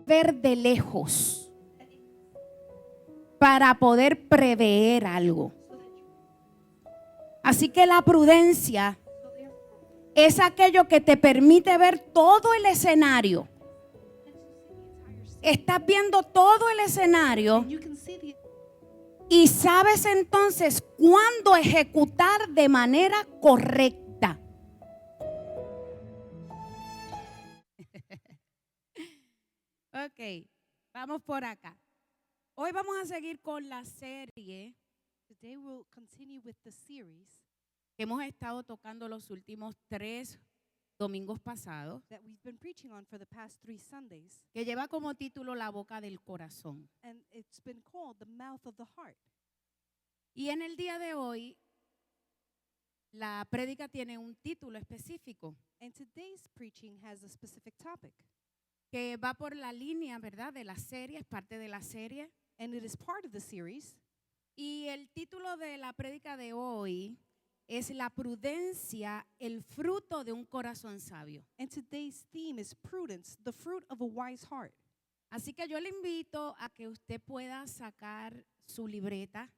ver de lejos para poder prever algo. Así que la prudencia es aquello que te permite ver todo el escenario. Estás viendo todo el escenario y sabes entonces cuándo ejecutar de manera correcta. Ok, vamos por acá. Hoy vamos a seguir con la serie. Today we'll continue with the series Que hemos estado tocando los últimos 3 domingos pasados, that we've been preaching on for the past 3 Sundays, que lleva como título La boca del corazón. and it's been called the mouth of the heart. Y en el día de hoy, la prédica tiene un título específico And today's preaching has a specific topic, que va por la línea, ¿verdad?, de la serie, es parte de la serie. and it is part of the series. Y el título de la prédica de hoy es La prudencia, el fruto de un corazón sabio. And today's theme is prudence, the fruit of a wise heart. Así que yo le invito a que usted pueda sacar su libreta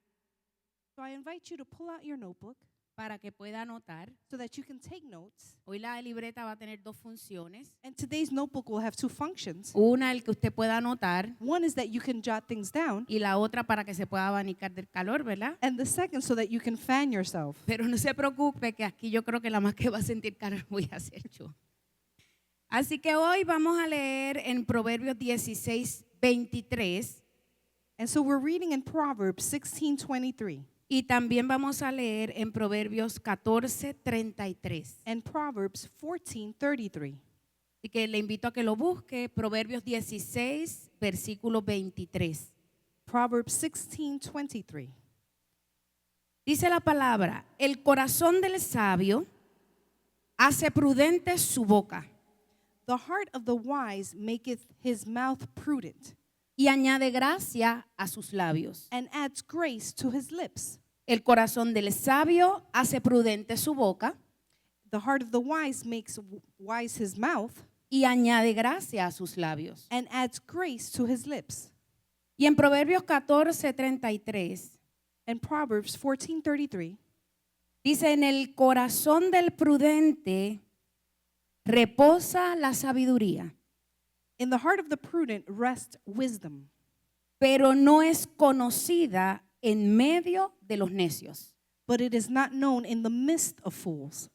So I invite you to pull out your notebook para que pueda anotar. so that you can take notes. Hoy la libreta va a tener 2 funciones. And today's notebook will have 2 functions. Una, el que usted pueda anotar, One is that you can jot things down, y la otra para que se pueda abanicar del calor, ¿verdad? and the second so that you can fan yourself. Pero no se preocupe que aquí yo creo que la más que va a sentir calor voy a ser yo. Así que hoy vamos a leer en Proverbios 16:23 And so we're reading in Proverbs 16:23 y también vamos a leer en Proverbios 14:33. and Proverbs 14:33. Así que le invito a que lo busque, Proverbios 16, versículo 23. Proverbs 16:23. Dice la palabra: el corazón del sabio hace prudente su boca The heart of the wise maketh his mouth prudent, y añade gracia a sus labios. and adds grace to his lips. El corazón del sabio hace prudente su boca The heart of the wise makes wise his mouth, y añade gracia a sus labios. and adds grace to his lips. Y en Proverbios 14:33 And Proverbs 14:33 dice: en el corazón del prudente reposa la sabiduría, in the heart of the prudent rests wisdom, pero no es conocida en medio de los necios. but it is not known in the midst of fools.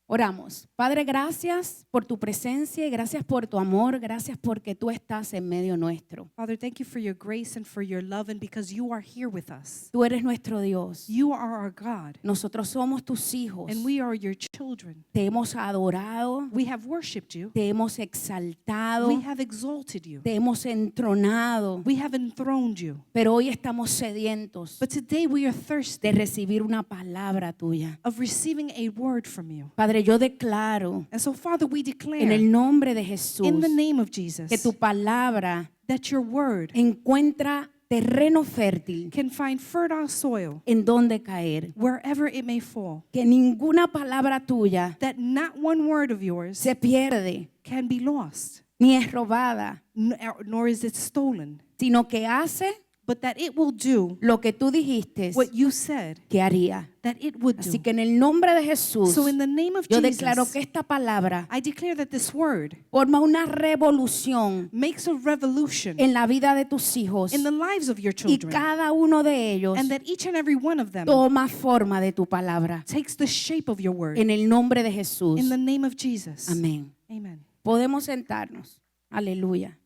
Oramos. Padre, gracias por tu presencia y gracias por tu amor, gracias porque tú estás en medio nuestro. Father, thank you for your grace and for your love, and because you are here with us. Tú eres nuestro Dios. You are our God, Nosotros somos tus hijos. and we are your children. Te hemos adorado, We have worshipped you. te hemos exaltado, We have exalted you. te hemos entronado, We have enthroned you. pero hoy estamos sedientos But today we are thirsty de recibir una palabra tuya. of receiving a word from you. Padre, yo declaro And so, Father, we en declare el nombre de Jesús in the name of Jesus que tu palabra that your word encuentra terreno fértil can find fertile soil en donde caer. wherever it may fall, Que ninguna palabra tuya that not one word of yours se pierde can be lost, ni es robada, nor is it stolen, sino que hace but that it will do lo que tú dijiste what you said que haría. that it would Así do. que en el nombre de Jesús, So in the name of yo declaro Jesus, que esta palabra I declare that this word forma una revolución makes a revolution en la vida de tus hijos in the lives of your y children, cada uno de ellos and that each and every one of them toma forma de tu palabra. takes the shape of your word. En el nombre de Jesús. In the name of Jesus. Amén. Amen. Podemos sentarnos. Aleluya.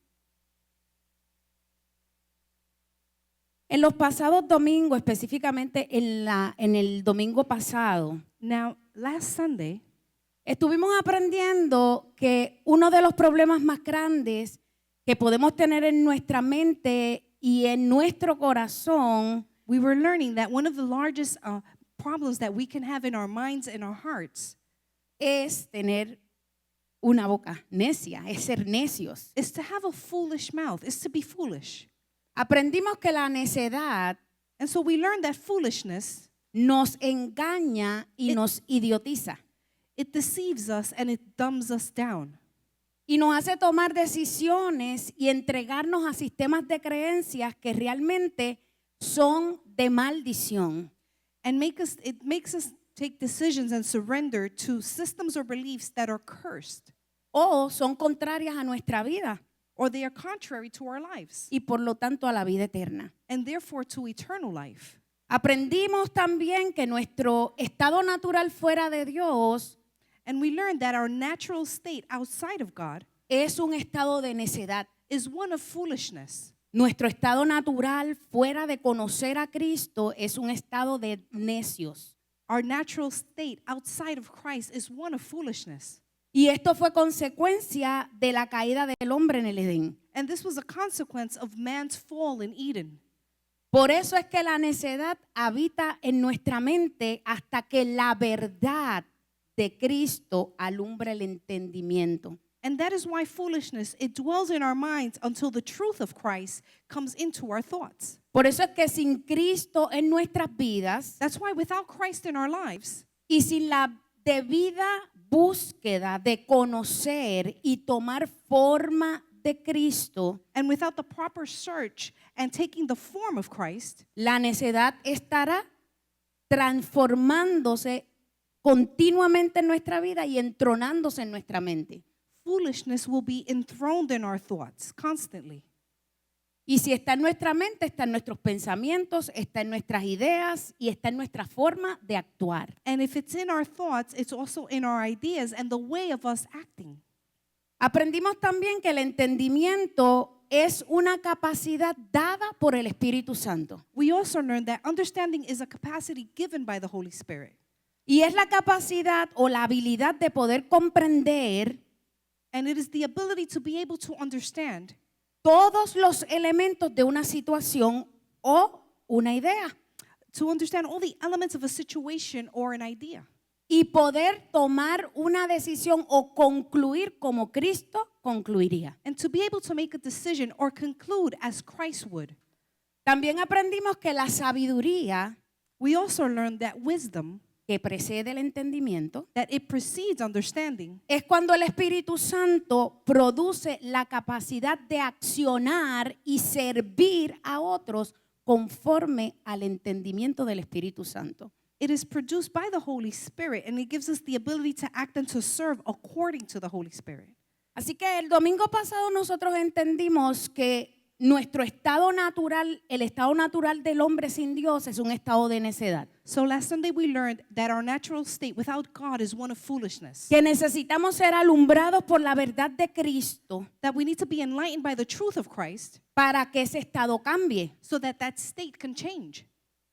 En los pasados domingos, específicamente en el domingo pasado, Now, last Sunday, estuvimos aprendiendo que uno de los problemas más grandes que podemos tener en nuestra mente y en nuestro corazón we were learning that one of the largest problems that we can have in our minds and our hearts es tener una boca necia, es ser necios. is to have a foolish mouth, is to be foolish. Aprendimos que la necedad And so we learned that foolishness, nos engaña y nos idiotiza. it deceives us and it dumbs us down. y nos hace tomar decisiones y entregarnos a sistemas de creencias que realmente son de maldición. And it makes us take decisions and surrender to systems or beliefs that are cursed, O son contrarias a nuestra vida or they are contrary to our lives, y por lo tanto a la vida eterna. and therefore to eternal life. Aprendimos también que nuestro estado natural fuera de Dios And we learned that our natural state outside of God es un estado de necedad. is one of foolishness. Nuestro estado natural fuera de conocer a Cristo es un estado de necios. Our natural state outside of Christ is one of foolishness. Y esto fue consecuencia de la caída del hombre en el Edén. And this was a consequence of man's fall in Eden. Por eso es que la necedad habita en nuestra mente hasta que la verdad de Cristo alumbra el entendimiento. And that is why foolishness, it dwells in our minds until the truth of Christ comes into our thoughts. Por eso es que sin Cristo en nuestras vidas That's why without Christ in our lives, y sin la debida búsqueda de conocer y tomar forma de Cristo, and without the proper search and taking the form of Christ, la necedad estará transformándose continuamente en nuestra vida y entronándose en nuestra mente. foolishness will be enthroned in our thoughts constantly. Y si está en nuestra mente, está en nuestros pensamientos, está en nuestras ideas y está en nuestra forma de actuar. And if it's in our thoughts, it's also in our ideas and the way of us acting. Aprendimos también que el entendimiento es una capacidad dada por el Espíritu Santo. We also learned that understanding is a capacity given by the Holy Spirit. Y es la capacidad o la habilidad de poder comprender And it is the ability to be able to understand todos los elementos de una situación o una idea. to understand all the elements of a situation or an idea. Y poder tomar una decisión o concluir como Cristo concluiría. And to be able to make a decision or conclude as Christ would. También aprendimos que la sabiduría We also learned that wisdom, que precede el entendimiento, that it precedes understanding, es cuando el Espíritu Santo produce la capacidad de accionar y servir a otros conforme al entendimiento del Espíritu Santo. it is produced by the Holy Spirit, and it gives us the ability to act and to serve according to the Holy Spirit. Así que el domingo pasado nosotros entendimos que nuestro estado natural, el estado natural del hombre sin Dios es un estado de necedad. So last Sunday we learned that our natural state without God is one of foolishness. Que necesitamos ser alumbrados por la verdad de Cristo That we need to be enlightened by the truth of Christ para que ese estado cambie. so that that state can change.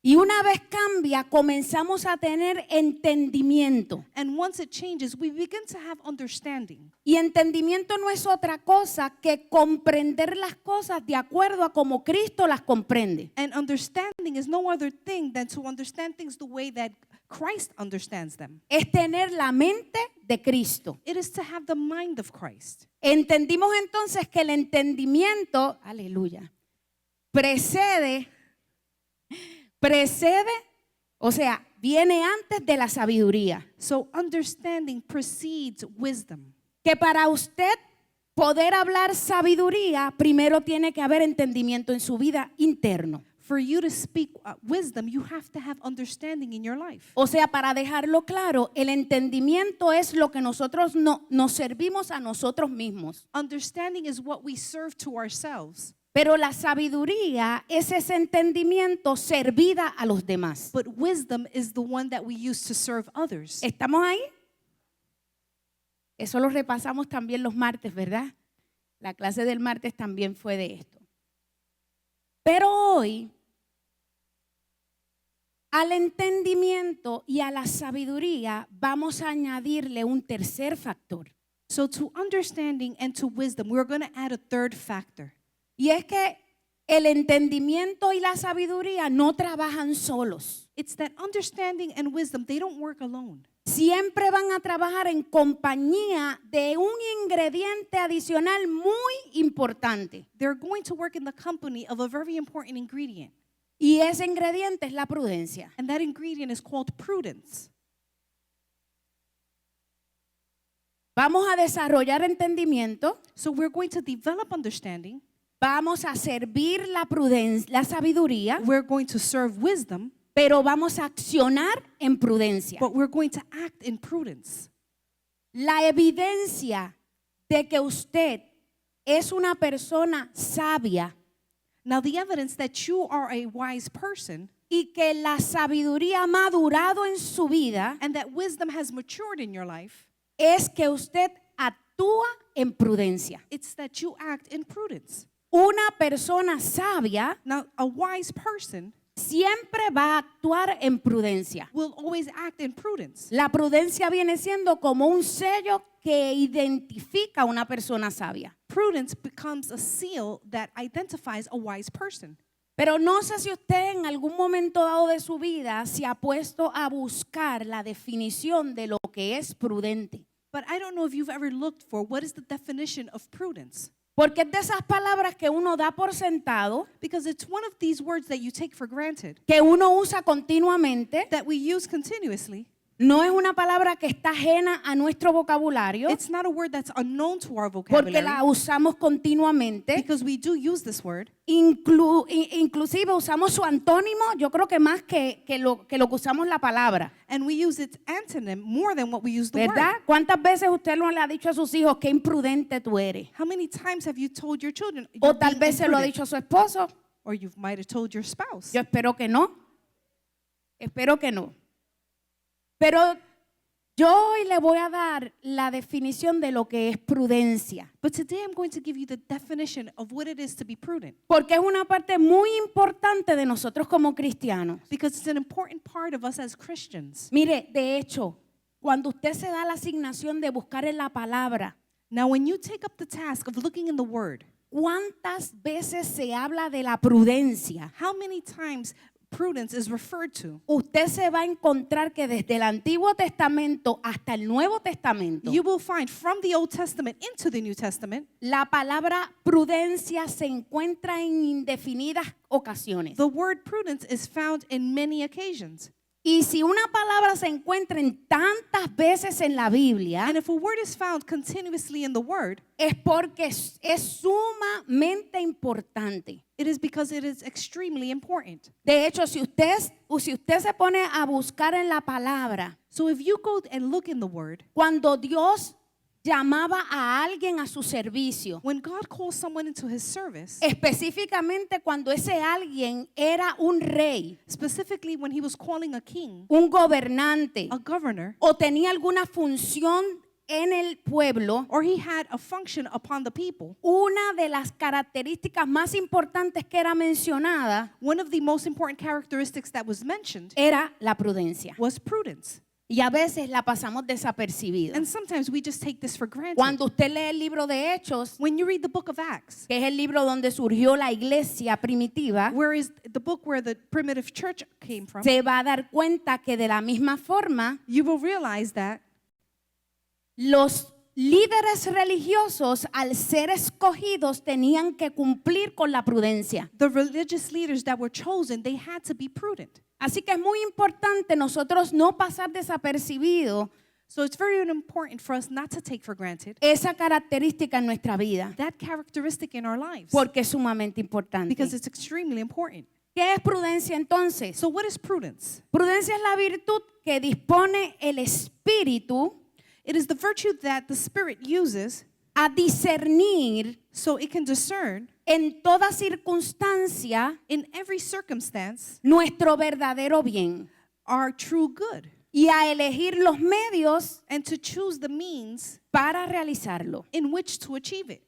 Y una vez cambia, comenzamos a tener entendimiento. And once it changes, we begin to have understanding. Y entendimiento no es otra cosa que comprender las cosas de acuerdo a como Cristo las comprende. And understanding is no other thing than to understand things the way that Christ understands them. Es tener la mente de Cristo. It is to have the mind of Christ. Entendimos entonces que el entendimiento, aleluya, precede, o sea, viene antes de la sabiduría. So understanding precedes wisdom. Que para usted poder hablar sabiduría, primero tiene que haber entendimiento en su vida interno. For you to speak wisdom, you have to have understanding in your life. O sea, para dejarlo claro, el entendimiento es lo que nosotros nos servimos a nosotros mismos. Understanding is what we serve to ourselves. Pero la sabiduría es ese entendimiento servida a los demás. But wisdom is the one that we use to serve others. ¿Estamos ahí? Eso lo repasamos también los martes, ¿verdad? La clase del martes también fue de esto. Pero hoy, al entendimiento y a la sabiduría vamos a añadirle un tercer factor. So to understanding and to wisdom, we're going to add a third factor. Y es que el entendimiento y la sabiduría no trabajan solos. It's that understanding and wisdom, they don't work alone. Siempre van a trabajar en compañía de un ingrediente adicional muy importante. They're going to work in the company of a very important ingredient. Y ese ingrediente es la prudencia. And that ingredient is called prudence. vamos a desarrollar entendimiento, So we're going to develop understanding. vamos a servir la prudencia, la sabiduría, We're going to serve wisdom, pero vamos a accionar en prudencia. but we're going to act in prudence. La evidencia de que usted es una persona sabia Now, the evidence that you are a wise person y que la sabiduría ha madurado en su vida and that wisdom has matured in your life, es que usted actúa en prudencia. it's that you act in prudence. Una persona sabia Now, a wise person siempre va a actuar en prudencia. will always act in prudence. La prudencia viene siendo como un sello que identifica a una persona sabia. Prudence becomes a seal that identifies a wise person. Pero no sé si usted en algún momento dado de su vida se ha puesto a buscar la definición de lo que es prudente. But I don't know if you've ever looked for what is the definition of prudence. Porque es de esas palabras que uno da por sentado, Because it's one of these words that you take for granted, que uno usa continuamente. that we use continuously. No es una palabra que está ajena a nuestro vocabulario, It's not a word that's unknown to our porque vocabulary, la usamos continuamente. because we do use this word. Inclusive usamos su antónimo, yo creo que más que lo que usamos la palabra. And we use its antonym more than what we use the ¿Verdad? word. ¿Cuántas veces usted no le ha dicho a sus hijos qué imprudente tú eres? How many times have you told your children O you're tal being vez se lo ha imprudent? dicho a su esposo. Or you might have told your spouse. Yo espero que no. Espero que no. Pero yo hoy le voy a dar la definición de lo que es prudencia. But today I'm going to give you the definition of what it is to be prudent, Porque es una parte muy importante de nosotros como cristianos. because it's an important part of us as Christians. Mire, de hecho, cuando usted se da la asignación de buscar en la palabra, Now, when you take up the task of looking in the word, ¿cuántas veces se habla de la prudencia? how many times prudence is referred to? Usted se va a encontrar que desde el Antiguo Testamento hasta el Nuevo Testamento, You will find from the Old Testament into the New Testament, la palabra prudencia se encuentra en indefinidas ocasiones. the word prudence is found in many occasions. Y si una palabra se encuentra en tantas veces en la Biblia, And if a word is found continuously in the word, es porque es sumamente importante. it is because it is extremely important. De hecho, si usted se pone a buscar en la palabra, So if you go and look in the word, cuando Dios llamaba a alguien a su servicio, when God calls someone into his service, específicamente cuando ese alguien era un rey, specifically when he was calling a king, un gobernante, a governor, o tenía alguna función en el pueblo, or he had a function upon the people, una de las características más importantes que era mencionada one of the most important characteristics that was mentioned era la prudencia. was prudence. Y a veces la pasamos desapercibida. And sometimes we just take this for granted. Cuando usted lee el libro de Hechos, When you read the book of Acts, que es el libro donde surgió la iglesia primitiva, where is the book where the primitive church came from, se va a dar cuenta que de la misma forma you will realize that los líderes religiosos, al ser escogidos, tenían que cumplir con la prudencia. the religious leaders that were chosen, they had to be prudent. Así que es muy importante nosotros no pasar desapercibido So it's very important for us not to take for granted esa característica en nuestra vida, that characteristic in our lives, porque es sumamente importante. because it's extremely important. ¿Qué es prudencia entonces? So what is prudence? Prudencia es la virtud que dispone el espíritu It is the virtue that the Spirit uses a discernir so it can discern en toda circunstancia in every circumstance nuestro verdadero bien our true good, y a elegir los medios and to choose the means para realizarlo. in which to achieve it.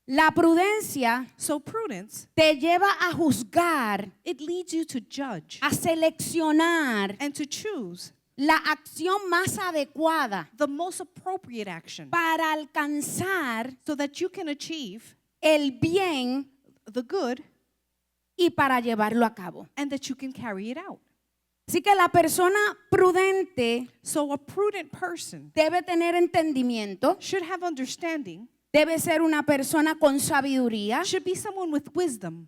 La prudencia So prudence, te lleva a juzgar, it leads you to judge a seleccionar and to choose la acción más adecuada the most appropriate action para alcanzar so that you can achieve el bien the good y para llevarlo a cabo. and that you can carry it out. Así que la persona prudente So a prudent person debe tener entendimiento, should have understanding, debe ser una persona con sabiduría, should be someone with wisdom,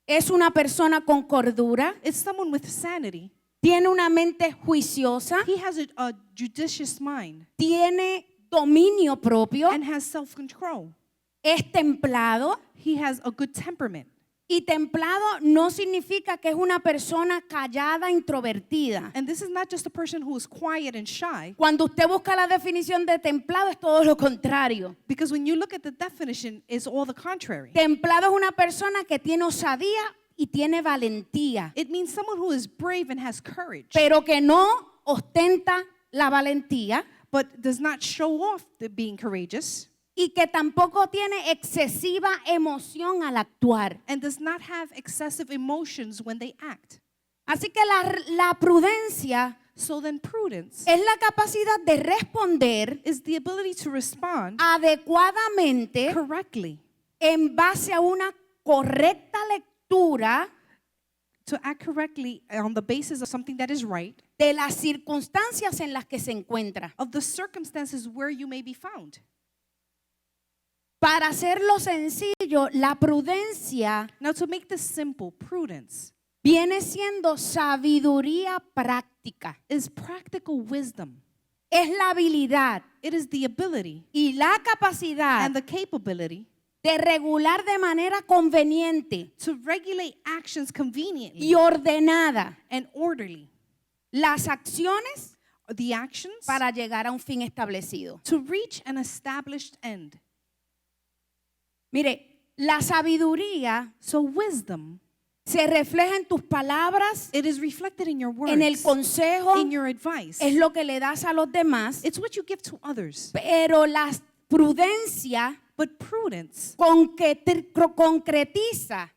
es una persona con cordura, it's someone with sanity. tiene una mente juiciosa, He has a judicious mind. tiene dominio propio, and has self-control. es templado. He has a good temperament. Y templado no significa que es una persona callada, introvertida. And this is not just a person who is quiet and shy, Cuando usted busca la definición de templado es todo lo contrario. because when you look at the definition, it's all the contrary. Templado es una persona que tiene osadía y tiene valentía, It means someone who is brave and has courage, pero que no ostenta la valentía but does not show off the being courageous, y que tampoco tiene excesiva emoción al actuar. and does not have excessive emotions when they act. Así que la prudencia So then prudence es la capacidad de responder is the ability to respond adecuadamente correctly, en base a una correcta lectura to act correctly on the basis of something that is right, de las circunstancias en las que se encuentra. of the circumstances where you may be found. Para hacerlo sencillo, la prudencia Now, to make this simple, prudence viene siendo sabiduría práctica. is practical wisdom. Es la habilidad It is the ability y la capacidad and the capability de regular de manera conveniente to regulate actions conveniently y ordenada and orderly. las acciones The actions para llegar a un fin establecido. to reach an established end. Mire, la sabiduría So wisdom, se refleja en tus palabras, it is reflected in your words, en el consejo, in your advice. es lo que le das a los demás, It's what you give to others. pero la prudencia But prudence, concretiza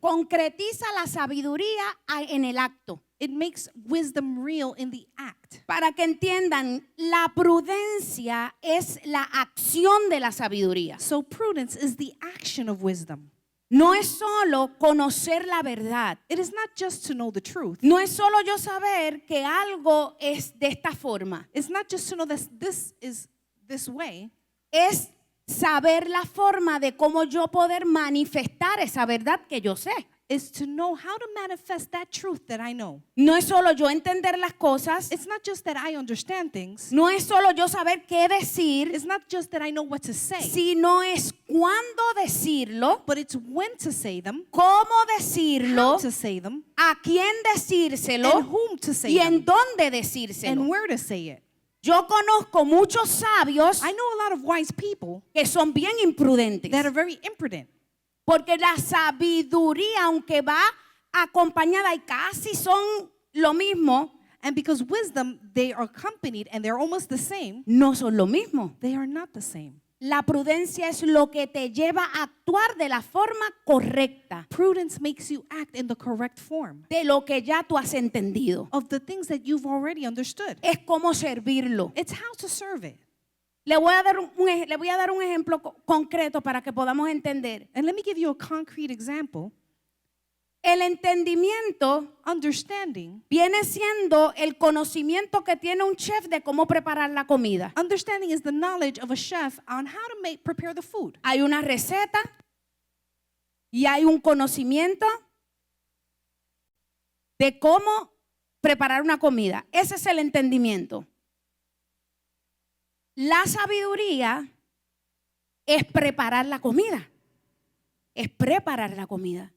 concretiza la sabiduría en el acto. it makes wisdom real in the act. Para que entiendan, la prudencia es la acción de la sabiduría. So prudence is the action of wisdom. No es solo conocer la verdad. It is not just to know the truth. No es solo yo saber que algo es de esta forma. It's not just to know that this is this way. Es saber la forma de cómo yo poder manifestar esa verdad que yo sé. Is to know how to manifest that truth that I know. No es solo yo entender las cosas. It's not just that I understand things. No es solo yo saber qué decir, It's not just that I know what to say, sino es cuándo decirlo, but it's when to say them, cómo decirlo, how to say them, a quién and decírselo whom to say y en them, dónde decírselo. and where to say it. Yo conozco muchos sabios I know a lot of wise people que son bien imprudentes, that are very imprudent, porque la sabiduría, aunque va acompañada y casi son lo mismo, and because wisdom, they are accompanied and they're almost the same, no son lo mismo. they are not the same. La prudencia es lo que te lleva a actuar de la forma correcta, Prudence makes you act in the correct form de lo que ya tú has entendido. of the things that you've already understood. Es cómo servirlo. It's how to serve it. Le voy a dar un ejemplo concreto para que podamos entender. And let me give you a concrete example. El entendimiento Understanding. viene siendo el conocimiento que tiene un chef de cómo preparar la comida. Understanding is the knowledge of a chef on how to prepare the food. Hay una receta y hay un conocimiento de cómo preparar una comida. Ese es el entendimiento. La sabiduría es preparar la comida. Es preparar la comida.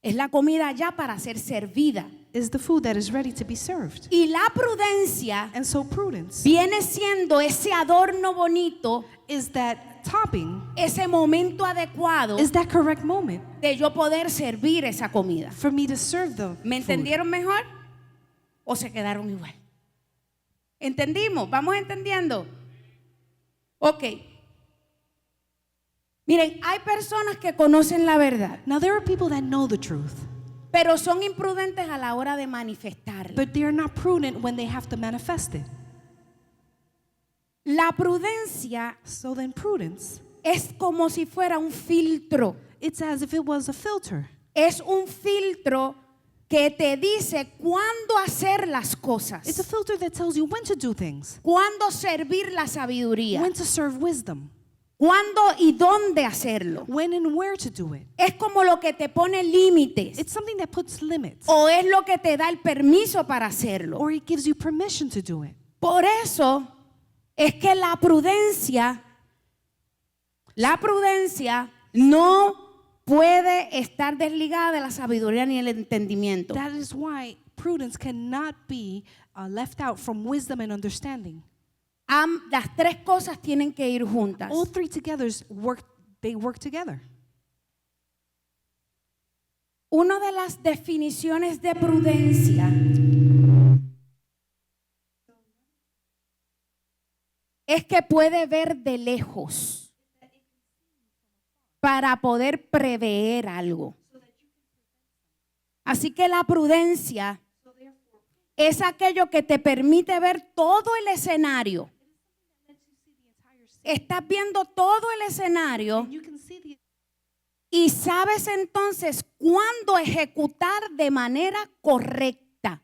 Es la comida ya para ser servida. Is the food that is ready to be served. Y la prudencia And so prudence viene siendo ese adorno bonito, is that topping, ese momento adecuado is that correct moment de yo poder servir esa comida. for me to serve the ¿Me food. entendieron mejor? ¿O se quedaron igual? ¿Entendimos? ¿Vamos entendiendo? Ok. Miren, hay personas que conocen la verdad, Now there are people that know the truth, pero son imprudentes a la hora de manifestarla. but they are not prudent when they have to manifest it. La prudencia So then prudence, es como si fuera un filtro. it's as if it was a filter. Es un filtro que te dice cuándo hacer las It's a cosas, filter that tells you when to do things, cuándo servir la sabiduría, when to serve wisdom, cuándo y dónde hacerlo. when and where to do it. Es como lo que te pone límites It's something that puts limits, o es lo que te da el permiso para hacerlo. or it gives you permission to do it. Por eso es que la prudencia no puede estar desligada de la sabiduría ni el entendimiento. That is why prudence cannot be left out from wisdom and understanding. Las tres cosas tienen que ir juntas. All three together work together. Una de las definiciones de prudencia es que puede ver de lejos para poder prever algo. Así que la prudencia es aquello que te permite ver todo el escenario. Estás viendo todo el escenario You can see the y sabes entonces cuándo ejecutar de manera correcta.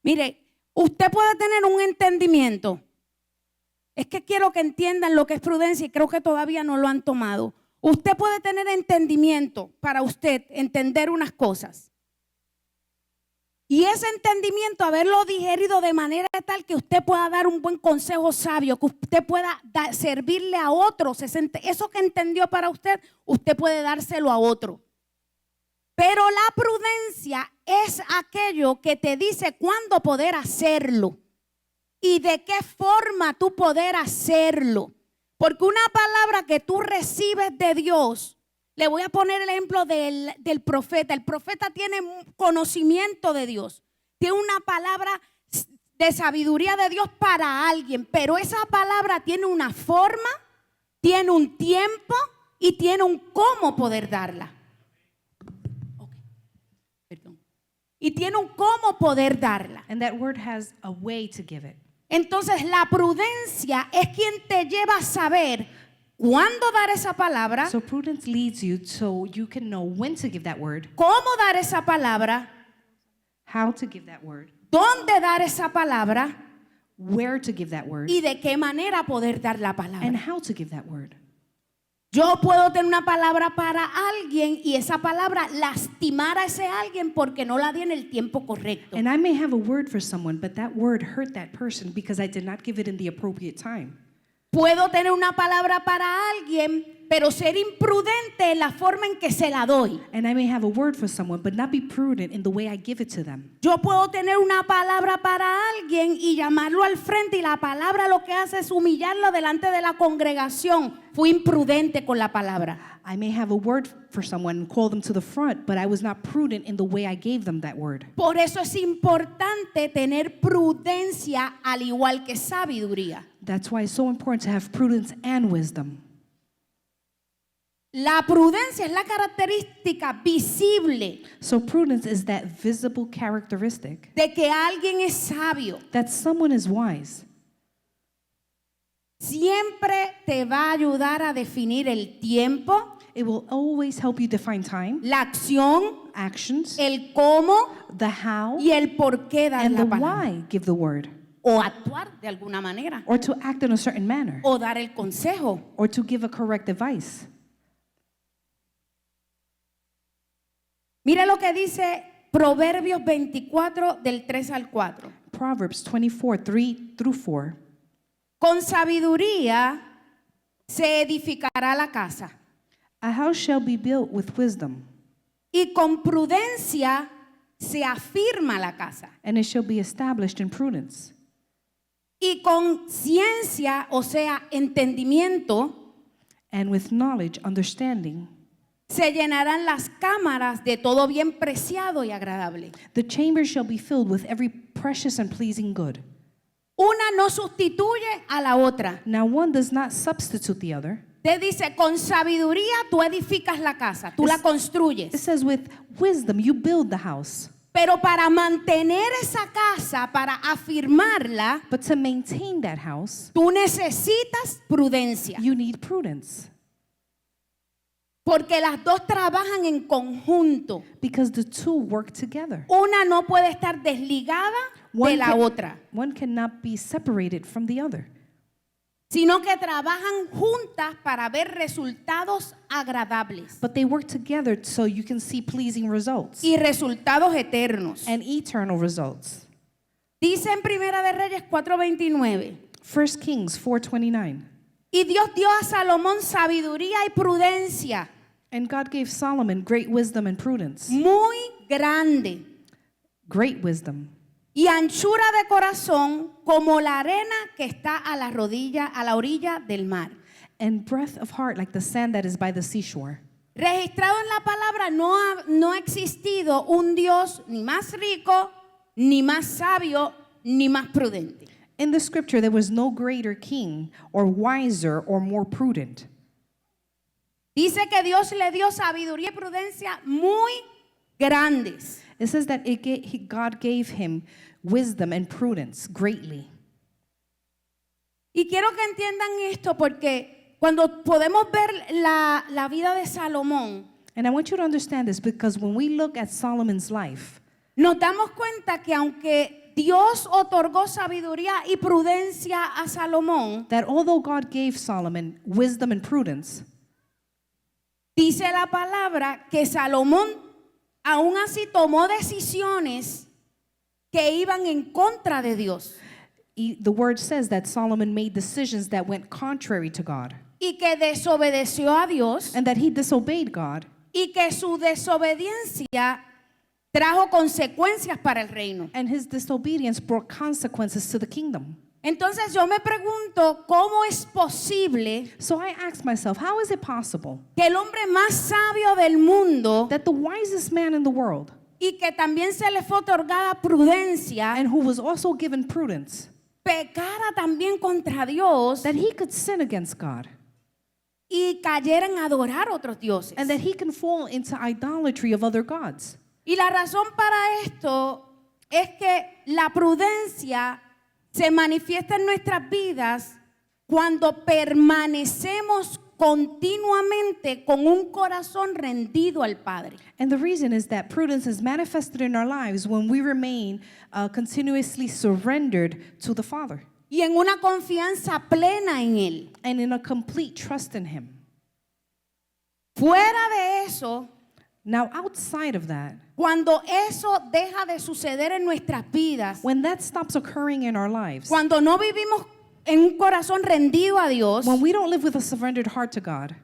Mire, usted puede tener un entendimiento. Es que quiero que entiendan lo que es prudencia y creo que todavía no lo han tomado. Usted puede tener entendimiento para usted entender unas cosas. Y ese entendimiento, haberlo digerido de manera tal que usted pueda dar un buen consejo sabio, que usted pueda servirle a otros. Eso que entendió para usted, usted puede dárselo a otro. Pero la prudencia es aquello que te dice cuándo poder hacerlo y de qué forma tú poder hacerlo. Porque una palabra que tú recibes de Dios, le voy a poner el ejemplo del profeta. El profeta tiene conocimiento de Dios, tiene una palabra de sabiduría de Dios para alguien, pero esa palabra tiene una forma, tiene un tiempo y tiene un cómo poder darla. Perdón. Y tiene un cómo poder darla. And that word has a way to give it. Entonces la prudencia es quien te lleva a saber cuándo dar esa palabra, So prudence leads you so you can know when to give that word, cómo dar esa palabra, how to give that word, dónde dar esa palabra where to give that word, y de qué manera poder dar la and palabra. how to give that word. Yo puedo tener una palabra para alguien y esa palabra lastimar a ese alguien porque no la di en el tiempo correcto. And I may have a word for someone, but that word hurt that person because I did not give it in the appropriate time. Puedo tener una palabra para alguien, pero ser imprudente en la forma en que se la doy. And I may have a word for someone, but not be prudent in the way I give it to them. Yo puedo tener una palabra para alguien y llamarlo al frente y la palabra lo que hace es humillarlo delante de la congregación. Fui imprudente con la palabra. I may have a word for someone and call them to the front, but I was not prudent in the way I gave them that word. Por eso es importante tener prudencia al igual que sabiduría. That's why it's so important to have prudence and wisdom. La prudencia es la característica visible So prudence is that visible characteristic de que alguien es sabio. that someone is wise. Siempre te va a ayudar a definir el tiempo, It will always help you define time, la acción, actions, el cómo the how, y el por qué dar and la the palabra. why give the word, O actuar de alguna manera. or to act in a certain manner, O dar el consejo. or to give a correct advice. Mira lo que dice Proverbios 24 del 3 al 4. Proverbs 24, 3 through 4. Con sabiduría se edificará la casa A house shall be built with wisdom, y con prudencia se afirma la casa. and it shall be established in prudence. Y con ciencia, o sea, entendimiento, And with knowledge, understanding, se llenarán las cámaras de todo bien preciado y agradable. the chamber shall be filled with every precious and pleasing good. Una no sustituye a la otra. Now one does not substitute the other. Te dice, con sabiduría tú edificas la casa, tú la It construyes. says with wisdom you build the house. Pero para mantener esa casa, para afirmarla, But to maintain that house, tú necesitas prudencia. you need prudence. Porque las dos trabajan en conjunto. Because the two work together. Una no puede estar desligada de la otra, One cannot be separated from the other. sino que trabajan juntas para ver resultados agradables But they work together so you can see pleasing results y resultados eternos. and eternal results. Dice en Primera de Reyes 4:29. 1 Kings 4:29. Y Dios dio a Salomón sabiduría y prudencia And God gave Solomon great wisdom and prudence. muy grande Great wisdom. y anchura de corazón como la arena que está a la orilla del mar. And breadth of heart like the sand that is by the seashore. Registrado en la palabra, no ha existido un Dios ni más rico, ni más sabio, ni más prudente. In the scripture, there was no greater king or wiser or more prudent. Dice que Dios le dio sabiduría y prudencia muy grandes. It says that God gave him wisdom and prudence greatly. Y quiero que entiendan esto porque cuando podemos ver la vida de Salomón, And I want you to understand this because when we look at Solomon's life, nos damos cuenta que aunque Dios otorgó sabiduría y prudencia a Salomón, that although God gave Solomon wisdom and prudence, dice la palabra que Salomón aún así tomó decisiones que iban en contra de Dios the word says that Solomon made decisions that went contrary to God y que desobedeció a Dios and that he disobeyed God y que su desobediencia trajo consecuencias para el reino. and his disobedience brought consequences to the kingdom. Entonces yo me pregunto, ¿cómo es posible So I asked myself, how is it possible que el hombre más sabio del mundo that the wisest man in the world y que también se le fue otorgada prudencia and who was also given prudence, pecara también contra Dios that he could sin against God y cayera en adorar otros dioses? and that he can fall into idolatry of other gods? Y la razón para esto es que la prudencia se manifiesta en nuestras vidas cuando permanecemos continuamente con un corazón rendido al Padre. And the reason is that prudence is manifested in our lives when we remain continuously surrendered to the Father Y en una confianza plena en Él. and in a complete trust in Him. Fuera de eso, Now, outside of that, cuando eso deja de suceder en nuestras vidas, when that stops occurring in our lives, cuando no vivimos en un corazón rendido a Dios, when we don't live with a surrendered heart to God,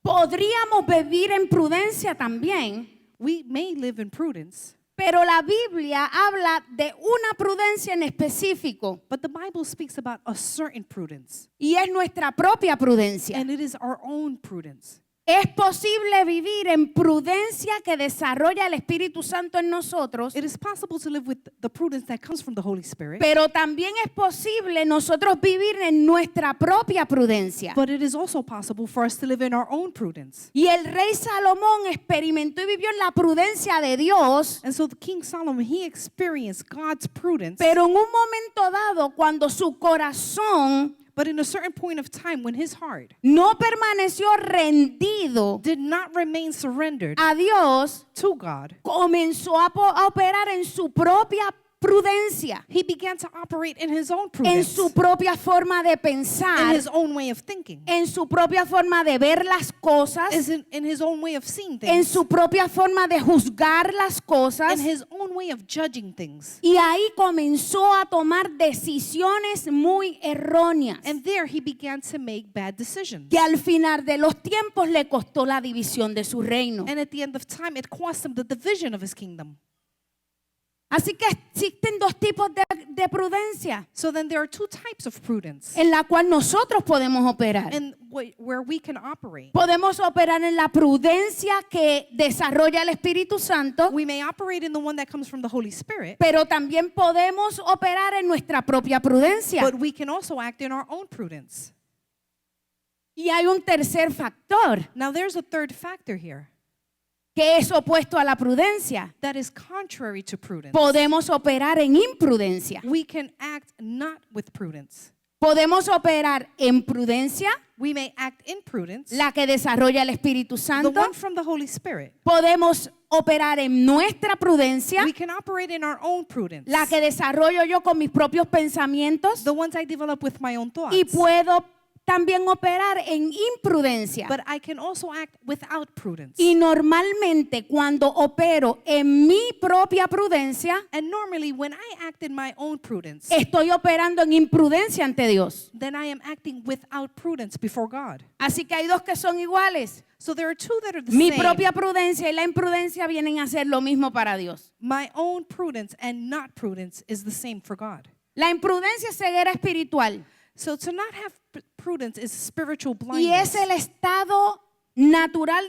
podríamos vivir en prudencia también, we may live in prudence, pero la Biblia habla de una prudencia en específico but the Bible speaks about a certain prudence, y es nuestra propia prudencia. and it is our own prudence. Es posible vivir en prudencia que desarrolla el Espíritu Santo en nosotros, It is possible to live with the prudence that comes from the Holy Spirit, pero también es posible nosotros vivir en nuestra propia prudencia. but it is also possible for us to live in our own prudence. Y el rey Salomón experimentó y vivió en la prudencia de Dios, And so the King Solomon, he experienced God's prudence, pero en un momento dado, cuando su corazón but in a certain point of time when his heart no permaneció rendido did not remain surrendered a Dios, to God, comenzó a operar en su propia prudencia, he began to operate in his own en prudence, su propia forma de in pensar, his own way of thinking, en su propia forma de ver las cosas, in his own way of seeing en things, su propia forma de juzgar las cosas. in his own way of judging things. Y ahí comenzó a tomar decisiones muy erróneas, And there he began to make bad decisions. que al final de los tiempos le costó la división de su reino. And at the end of time, it cost him the division of his kingdom. Así que existen dos tipos de prudencia So then there are two types of prudence en la cual nosotros podemos operar. and where we can operate. Podemos operar en la prudencia que desarrolla el Espíritu Santo, We may operate in the one that comes from the Holy Spirit, pero también podemos operar en nuestra propia prudencia. but we can also act in our own prudence. Y hay un tercer factor Now there's a third factor here que es opuesto a la prudencia. that is contrary to prudence. Podemos operar en imprudencia. We can act not with prudence. Podemos operar en prudencia, We may act in prudence, la que desarrolla el Espíritu the Santo. one from the Holy Spirit. Podemos operar en nuestra prudencia, We can operate in our own prudence, la que desarrollo yo con mis propios pensamientos. the ones I develop with my own thoughts. Y puedo también operar en imprudencia. but I can also act without prudence. Y normalmente cuando opero en mi propia prudencia, And normally, when I act in my own prudence, estoy operando en imprudencia ante Dios. then I am acting without prudence before God. Así que hay dos que son iguales. So there are two that are the Mi same. propia prudencia y la imprudencia vienen a ser lo mismo para Dios. My own prudence and not prudence is the same for God. La imprudencia es ceguera espiritual So to not have prudence is spiritual y es blindness. el estado natural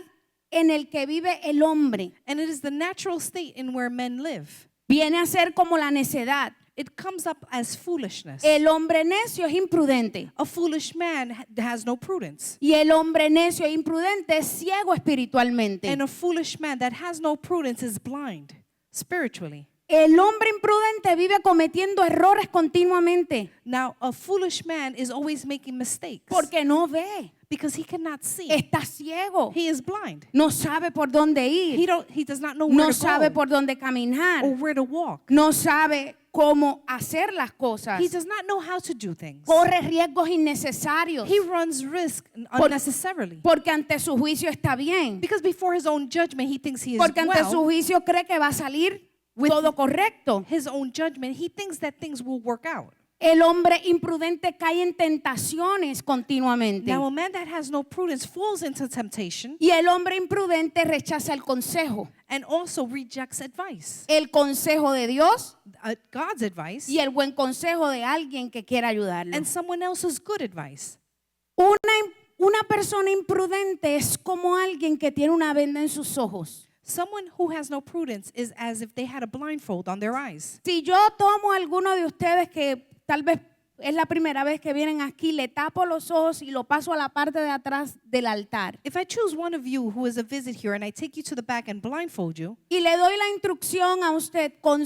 en el que vive el hombre. And it is the natural state in where men live. Viene a ser como la necedad. It comes up as foolishness. El hombre necio es imprudente A foolish man has no prudence. y el hombre necio e imprudente es ciego espiritualmente. And a foolish man that has no prudence is blind spiritually. El hombre imprudente vive cometiendo errores continuamente Now, a foolish man is always making mistakes porque no ve, because he cannot see. está ciego, He is blind. no sabe por dónde ir, He does not know where no to sabe go por dónde caminar, or where to walk. no sabe cómo hacer las cosas, He does not know how to do things. corre riesgos innecesarios He runs risk unnecessarily porque ante su juicio está bien, because before his own judgment he thinks he is porque ante su well. juicio cree que va a salir With todo correcto. his own judgment, he thinks that things will work out. El hombre imprudente cae en tentaciones continuamente. Now, a man that has no prudence falls into temptation Y el hombre imprudente rechaza el consejo. and also rejects advice, El consejo de Dios God's advice, y el buen consejo de alguien que quiera ayudarlo. and someone else's good advice. Una persona imprudente es como alguien que tiene una venda en sus ojos. Someone who has no prudence is as if they had a blindfold on their eyes. Si yo tomo a alguno de ustedes que tal vez es la primera vez que vienen aquí, le tapo los ojos y lo paso a la parte de atrás del altar. If I choose one of you who is a visit here and I take you to the back and blindfold you, Y le doy la instrucción a usted con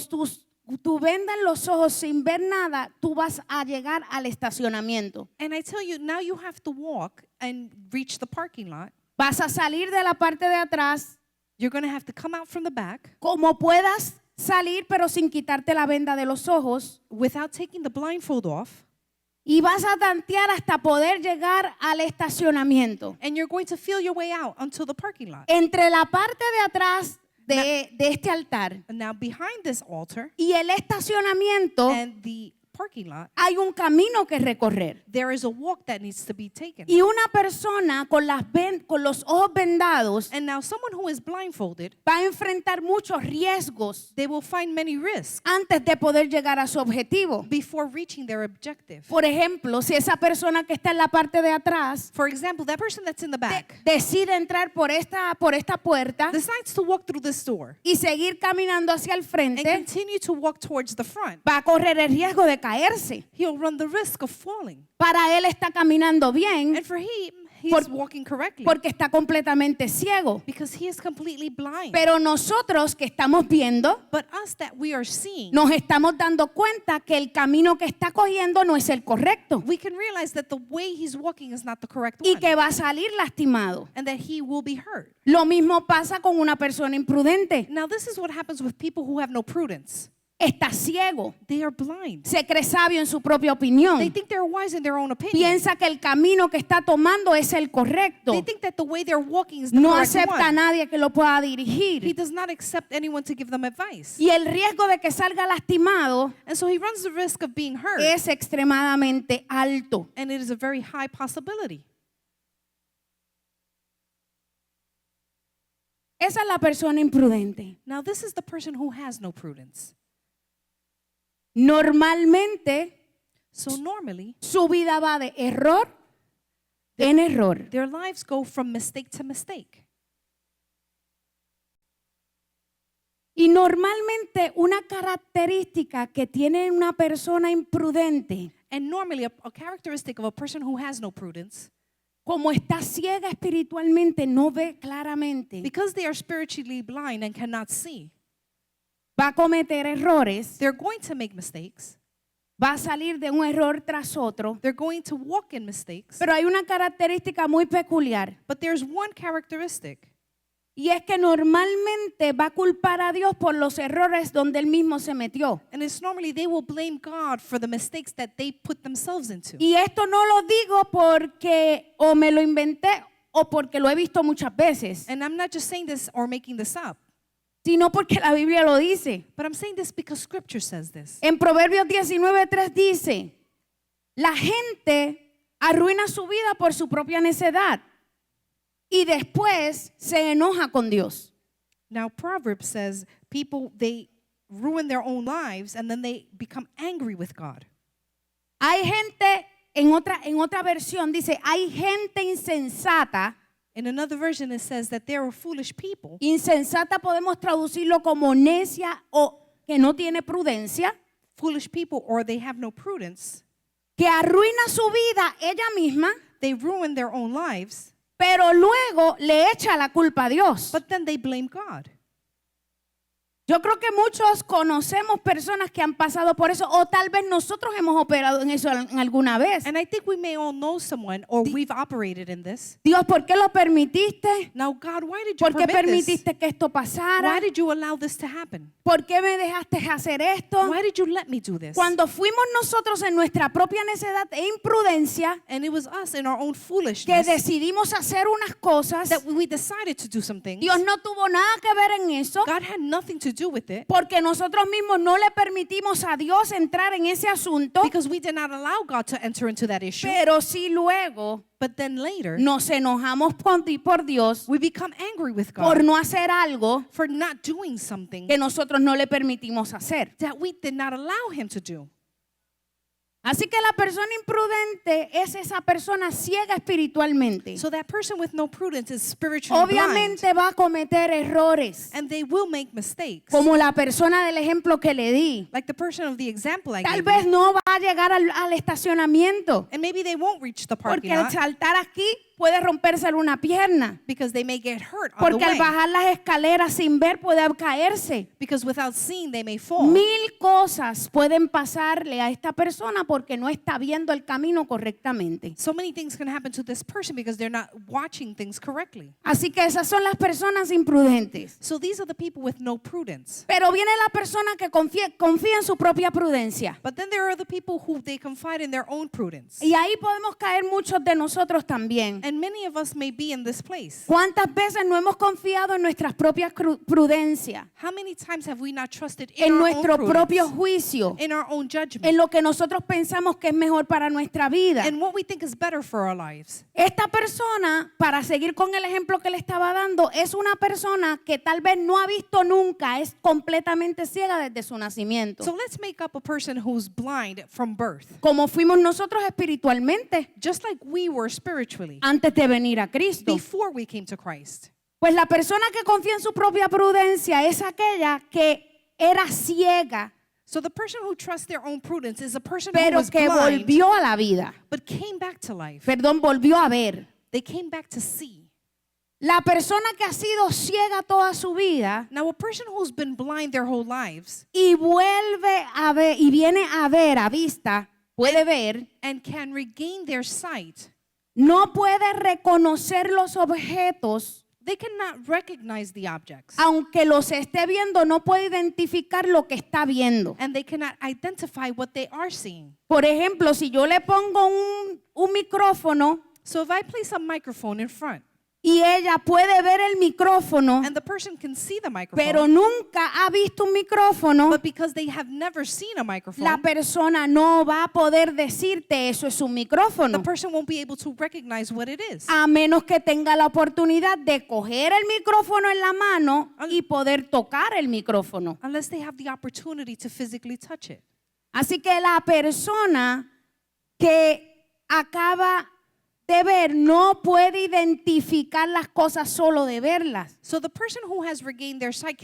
tu venda en los ojos sin ver nada, tú vas a llegar al estacionamiento. and I tell you, now you have to walk and reach the parking lot, Vas a salir de la parte de atrás you're going to have to come out from the back como puedas salir, pero sin quitarte la venda de los ojos. without taking the blindfold off, Y vas a tantear hasta poder llegar al estacionamiento. and you're going to feel your way out until the parking lot. Entre la parte de atrás de este altar And now behind this altar y el estacionamiento and the parking lot, hay un camino que recorrer. there is a walk that needs to be taken. Y una persona con los ojos vendados And now someone who is blindfolded, va a enfrentar muchos riesgos they will find many risks antes de poder llegar a su objetivo. before reaching their objective. Por ejemplo, si esa persona que está en la parte de atrás For example, that person that's in the back decide entrar por esta puerta decides to walk through this door y seguir caminando hacia el and frente, continue to walk towards the front, va a correr el riesgo de caerse. he'll run the risk of falling. Para él está caminando bien And for him, he's Por- walking correctly porque está completamente ciego. because he is completely blind. Pero nosotros que estamos viendo, But us that we are seeing, nos estamos dando cuenta que el camino que está cogiendo no es el correcto we can realize that the way he's walking is not the correct y one que va a salir lastimado. and that he will be hurt. Lo mismo pasa con una persona imprudente. Now, this is what happens with people who have no prudence. Está ciego, They are blind. se cree sabio en su propia opinión. They think they're wise in their own opinion. Piensa que el camino que está tomando es el correcto. They think that the way they're walking is the No correct acepta a one. nadie que lo pueda He dirigir. does not accept anyone to give them advice. Y el riesgo de que salga lastimado And so he runs the risk of being hurt. es extremadamente alto. And it is a very high possibility. Esa es la persona imprudente. Now, this is the person who has no prudence. Normalmente So normally, su vida va de error en error. their lives go from mistake to mistake. Y normalmente una característica que tiene una persona imprudente, And normally, a characteristic of a person who has no prudence, como está ciega espiritualmente, no ve claramente, because they are spiritually blind and cannot see, va a cometer errores, they're going to make mistakes. va a salir de un error tras otro. They're going to walk in mistakes. Pero hay una característica muy peculiar. But there's one characteristic. Y es que normalmente va a culpar a Dios por los errores donde él mismo se metió. And it's normally they will blame God for the mistakes that they put themselves into. Y esto no lo digo porque o me lo inventé o porque lo he visto muchas veces, And I'm not just saying this or making this up, sino porque la Biblia lo dice. but I'm saying this because Scripture says this. En Proverbios 19:3 dice, la gente arruina su vida por su propia necedad y después se enoja con Dios. Now, Proverbs says people, they ruin their own lives and then they become angry with God. Hay gente, en otra versión dice, hay gente insensata. In another version, it says that there are foolish people. Insensata podemos traducirlo como necia o que no tiene prudencia, Foolish people, or they have no prudence. que arruina su vida ella misma, They ruin their own lives, pero luego le echa la culpa a Dios. but then they blame God. Yo creo que muchos conocemos personas que han pasado por eso, o tal vez nosotros hemos operado en eso en alguna vez. And I think we may all know someone, or we've operated in this. Dios, ¿por qué lo permitiste? Now, God, why did you ¿Por qué permit this? permitiste que esto pasara? Why did you allow this to happen? ¿Por qué me dejaste hacer esto? Why did you let me do this? Cuando fuimos nosotros en nuestra propia necedad e imprudencia And it was us in our own que foolishness decidimos hacer unas cosas, that we decided to do some things. Dios no tuvo nada que ver en eso, God had nothing to do with it porque nosotros mismos no le permitimos a Dios entrar en ese asunto, because we did not allow God to enter into that issue. pero sí luego But then later, nos enojamos por Dios we become angry with por God no hacer algo for not doing something que nosotros no le permitimos hacer. that we did not allow Him to do. Así que la persona imprudente es esa persona ciega espiritualmente. So that person with no prudence is spiritually blind, Obviamente va a cometer errores, and they will make mistakes. como la persona del ejemplo que le di. Like the person of the example I Tal gave vez you. no va a llegar al estacionamiento, And maybe they won't reach the parking porque al lot saltar aquí puede romperse una pierna, because they may get hurt on the porque al way. bajar las escaleras sin ver puede caerse. Because without seeing, they may fall. Mil cosas pueden pasarle a esta persona porque no está viendo el camino correctamente. So many things can happen to this person because they're not watching things correctly. Así que esas son las personas imprudentes. So these are the people with no prudence. Pero viene la persona que confía en su propia prudencia. But then there are the people who they confide in their own prudence. Y ahí podemos caer muchos de nosotros también. And many of us may be in this place. ¿Cuántas veces no hemos confiado en nuestras propias prudencias? How many times have we not trusted in En our nuestro own propio prudence, juicio, in our own judgment, en lo que nosotros pensamos que es mejor para nuestra vida. and what we think is better for our lives? Esta persona, para seguir con el ejemplo que le estaba dando, es una persona que tal vez no ha visto nunca, es completamente ciega desde su nacimiento. So let's make up a person who's blind from birth, Como fuimos nosotros espiritualmente just like we were spiritually antes de venir a Cristo. before we came to Christ. Pues la persona que confía en su propia prudencia es aquella que era ciega, So the person who trusts their own prudence is a person who pero was que blind volvió a la vida. but came back to life. Perdón, volvió a ver. They came back to see. La persona que ha sido ciega toda su vida Now, a person who's been blind their whole lives y vuelve a ver y viene a ver a vista, puede ver, and can regain their sight, no puede reconocer los objetos, they cannot recognize the objects. aunque los esté viendo, no puede identificar lo que está viendo. And they cannot identify what they are seeing. Por ejemplo, si yo le pongo un micrófono So if I place a microphone in front y ella puede ver el micrófono, and the person can see the pero microphone, nunca ha visto un micrófono, but because they have never seen a la microphone, persona no va a poder decirte eso es un the micrófono, person won't be able to recognize what it is a menos que tenga la oportunidad de coger el micrófono en la mano y poder tocar el micrófono. unless they have the opportunity to physically touch it. Así que la persona que acaba de ver no puede identificar las cosas solo de verlas. So the person who has regained their sight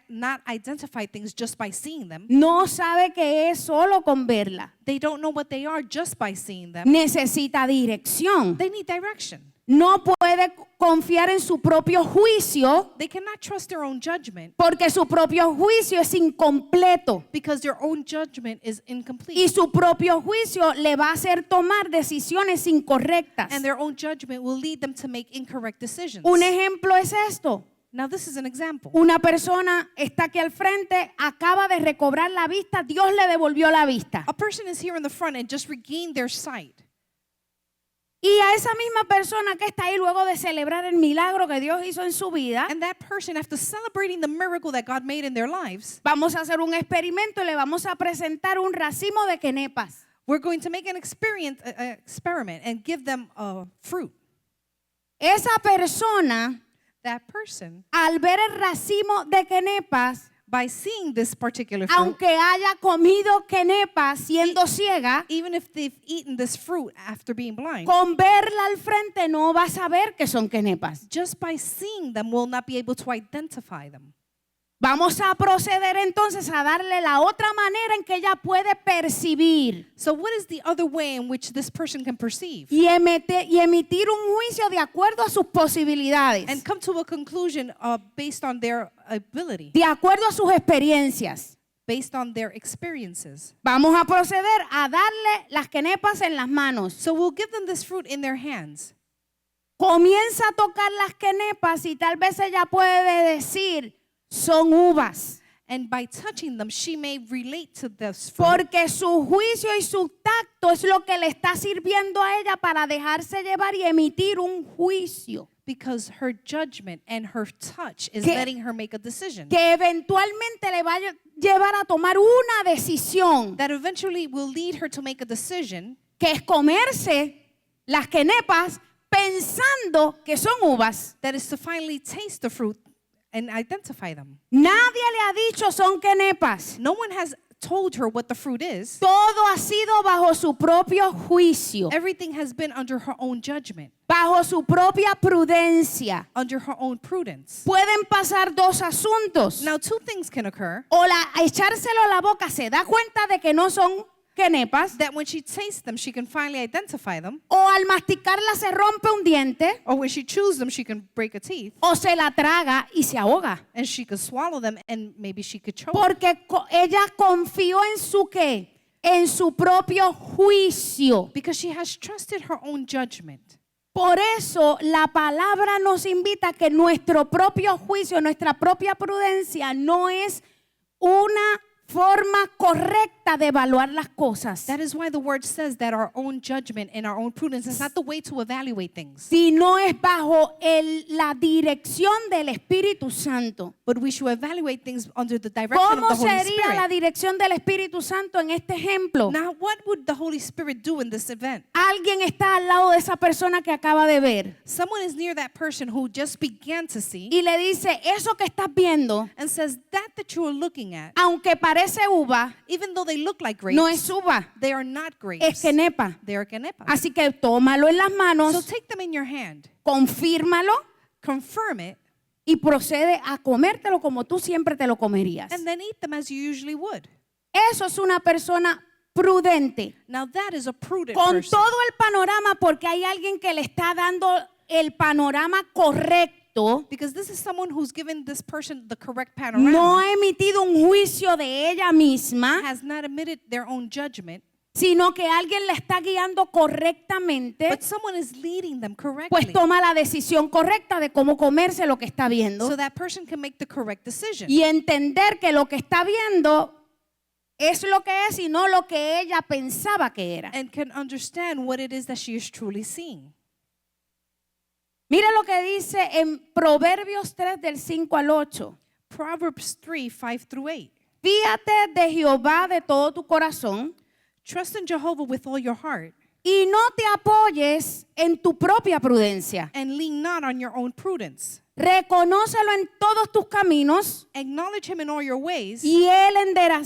not identify things just by seeing them. No sabe que es solo con verla. They don't know what they are just by seeing them. Necesita dirección. They need direction. No puede confiar en su propio juicio They cannot trust their own judgment porque su propio juicio es incompleto because their own judgment is y incomplete. su propio juicio le va a hacer tomar decisiones incorrectas. And their own judgment will lead them to make incorrect decisions. Un ejemplo es esto. Now this is an example. Una persona está aquí al frente, acaba de recobrar la vista, Dios le devolvió la vista. A person is here in the front and just regained their sight. Y a esa misma persona que está ahí luego de celebrar el milagro que Dios hizo en su vida, And that person, after celebrating the miracle that God made in their lives, vamos a hacer un experimento y le vamos a presentar un racimo de quenepas. we're going to make an experiment and give them a fruit. Esa persona, That person, al ver el racimo de quenepas, by seeing this particular fruit, aunque haya comido quenepas siendo ciega, even if they've eaten this fruit after being blind, con verla al frente no va a saber que son quenepas. just by seeing them will not be able to identify them. Vamos a proceder entonces a darle la otra manera en que ella puede percibir So what is the other way in which this person can perceive y emitir un juicio de acuerdo a sus posibilidades, and come to a conclusion based on their ability, de acuerdo a sus experiencias? based on their experiences? Vamos a proceder a darle las quenepas en las manos. So we'll give them this fruit in their hands. Comienza a tocar las quenepas y tal vez ella puede decir, son uvas. And by touching them, she may relate to this fruit Porque su juicio y su tacto es lo que le está sirviendo a ella para dejarse llevar y emitir un juicio because her judgment and her touch is Que- letting her make a decision que eventualmente le va a llevar a tomar una decisión, that eventually will lead her to make a decision que es comerse las quenepas pensando que son uvas. that is to finally taste the fruit and identify them. Nadie le ha dicho son quenepas. No one has told her what the fruit is. Todo ha sido bajo su propio juicio, Everything has been under her own judgment, bajo su propia prudencia. under her own prudence. Pueden pasar dos asuntos. Now, two things can occur. O echárselo a la boca se da cuenta de que no son quenepas, That when she tastes them, she can finally identify them. o al masticarla se rompe un diente, Or when she chews them, she can break a teeth. o se la traga y se ahoga. And she could swallow them and maybe she could choke. Porque ella confió en su qué, en su propio juicio. Because she has trusted her own judgment. Por eso la palabra nos invita a que nuestro propio juicio, nuestra propia prudencia no es una forma correcta de evaluar las cosas, That is why the word says that our own judgment and our own prudence is not the way to evaluate things. sino es bajo la dirección del Espíritu Santo. But we should evaluate things under the direction ¿Cómo of the Holy sería la Spirit. dirección del Espíritu Santo en este ejemplo? Now, what would the Holy Spirit do in this event? Alguien está al lado de esa persona que acaba de ver Someone is near that person who just began to see y le dice, eso que estás viendo, and says, that you are looking at, aunque parece uva, even though they look like grapes, no es uva, they are not es grapes. quenepa. They are kenepa. Así que tómalo en las So manos, take them in your hand, confírmalo confirm it, y procede a comértelo como tú siempre te lo comerías. and then eat them as you usually would. Eso es una persona prudente, Now that is a prudent con person. todo el panorama, porque hay alguien que le está dando el panorama correcto. Because this is someone who's given this person the correct panorama, No ha emitido un juicio de ella misma, has not admitted their own judgment, sino que alguien la está guiando correctamente, but someone is leading them pues correctly. toma la decisión correcta de cómo comerse lo que está viendo So that person can make the correct decision. y entender que lo que está viendo es lo que es y no lo que ella pensaba que era. And can understand what it is that she is truly seeing. Mira lo que dice en Proverbios 3 del 5 al 8. Proverbs 3, 5 through 8. Fíate de Jehová de todo tu corazón Trust in Jehovah with all your heart y no te apoyes en tu propia prudencia. and lean not on your own prudence. Reconócelo en todos tus caminos Acknowledge him in all your ways, y él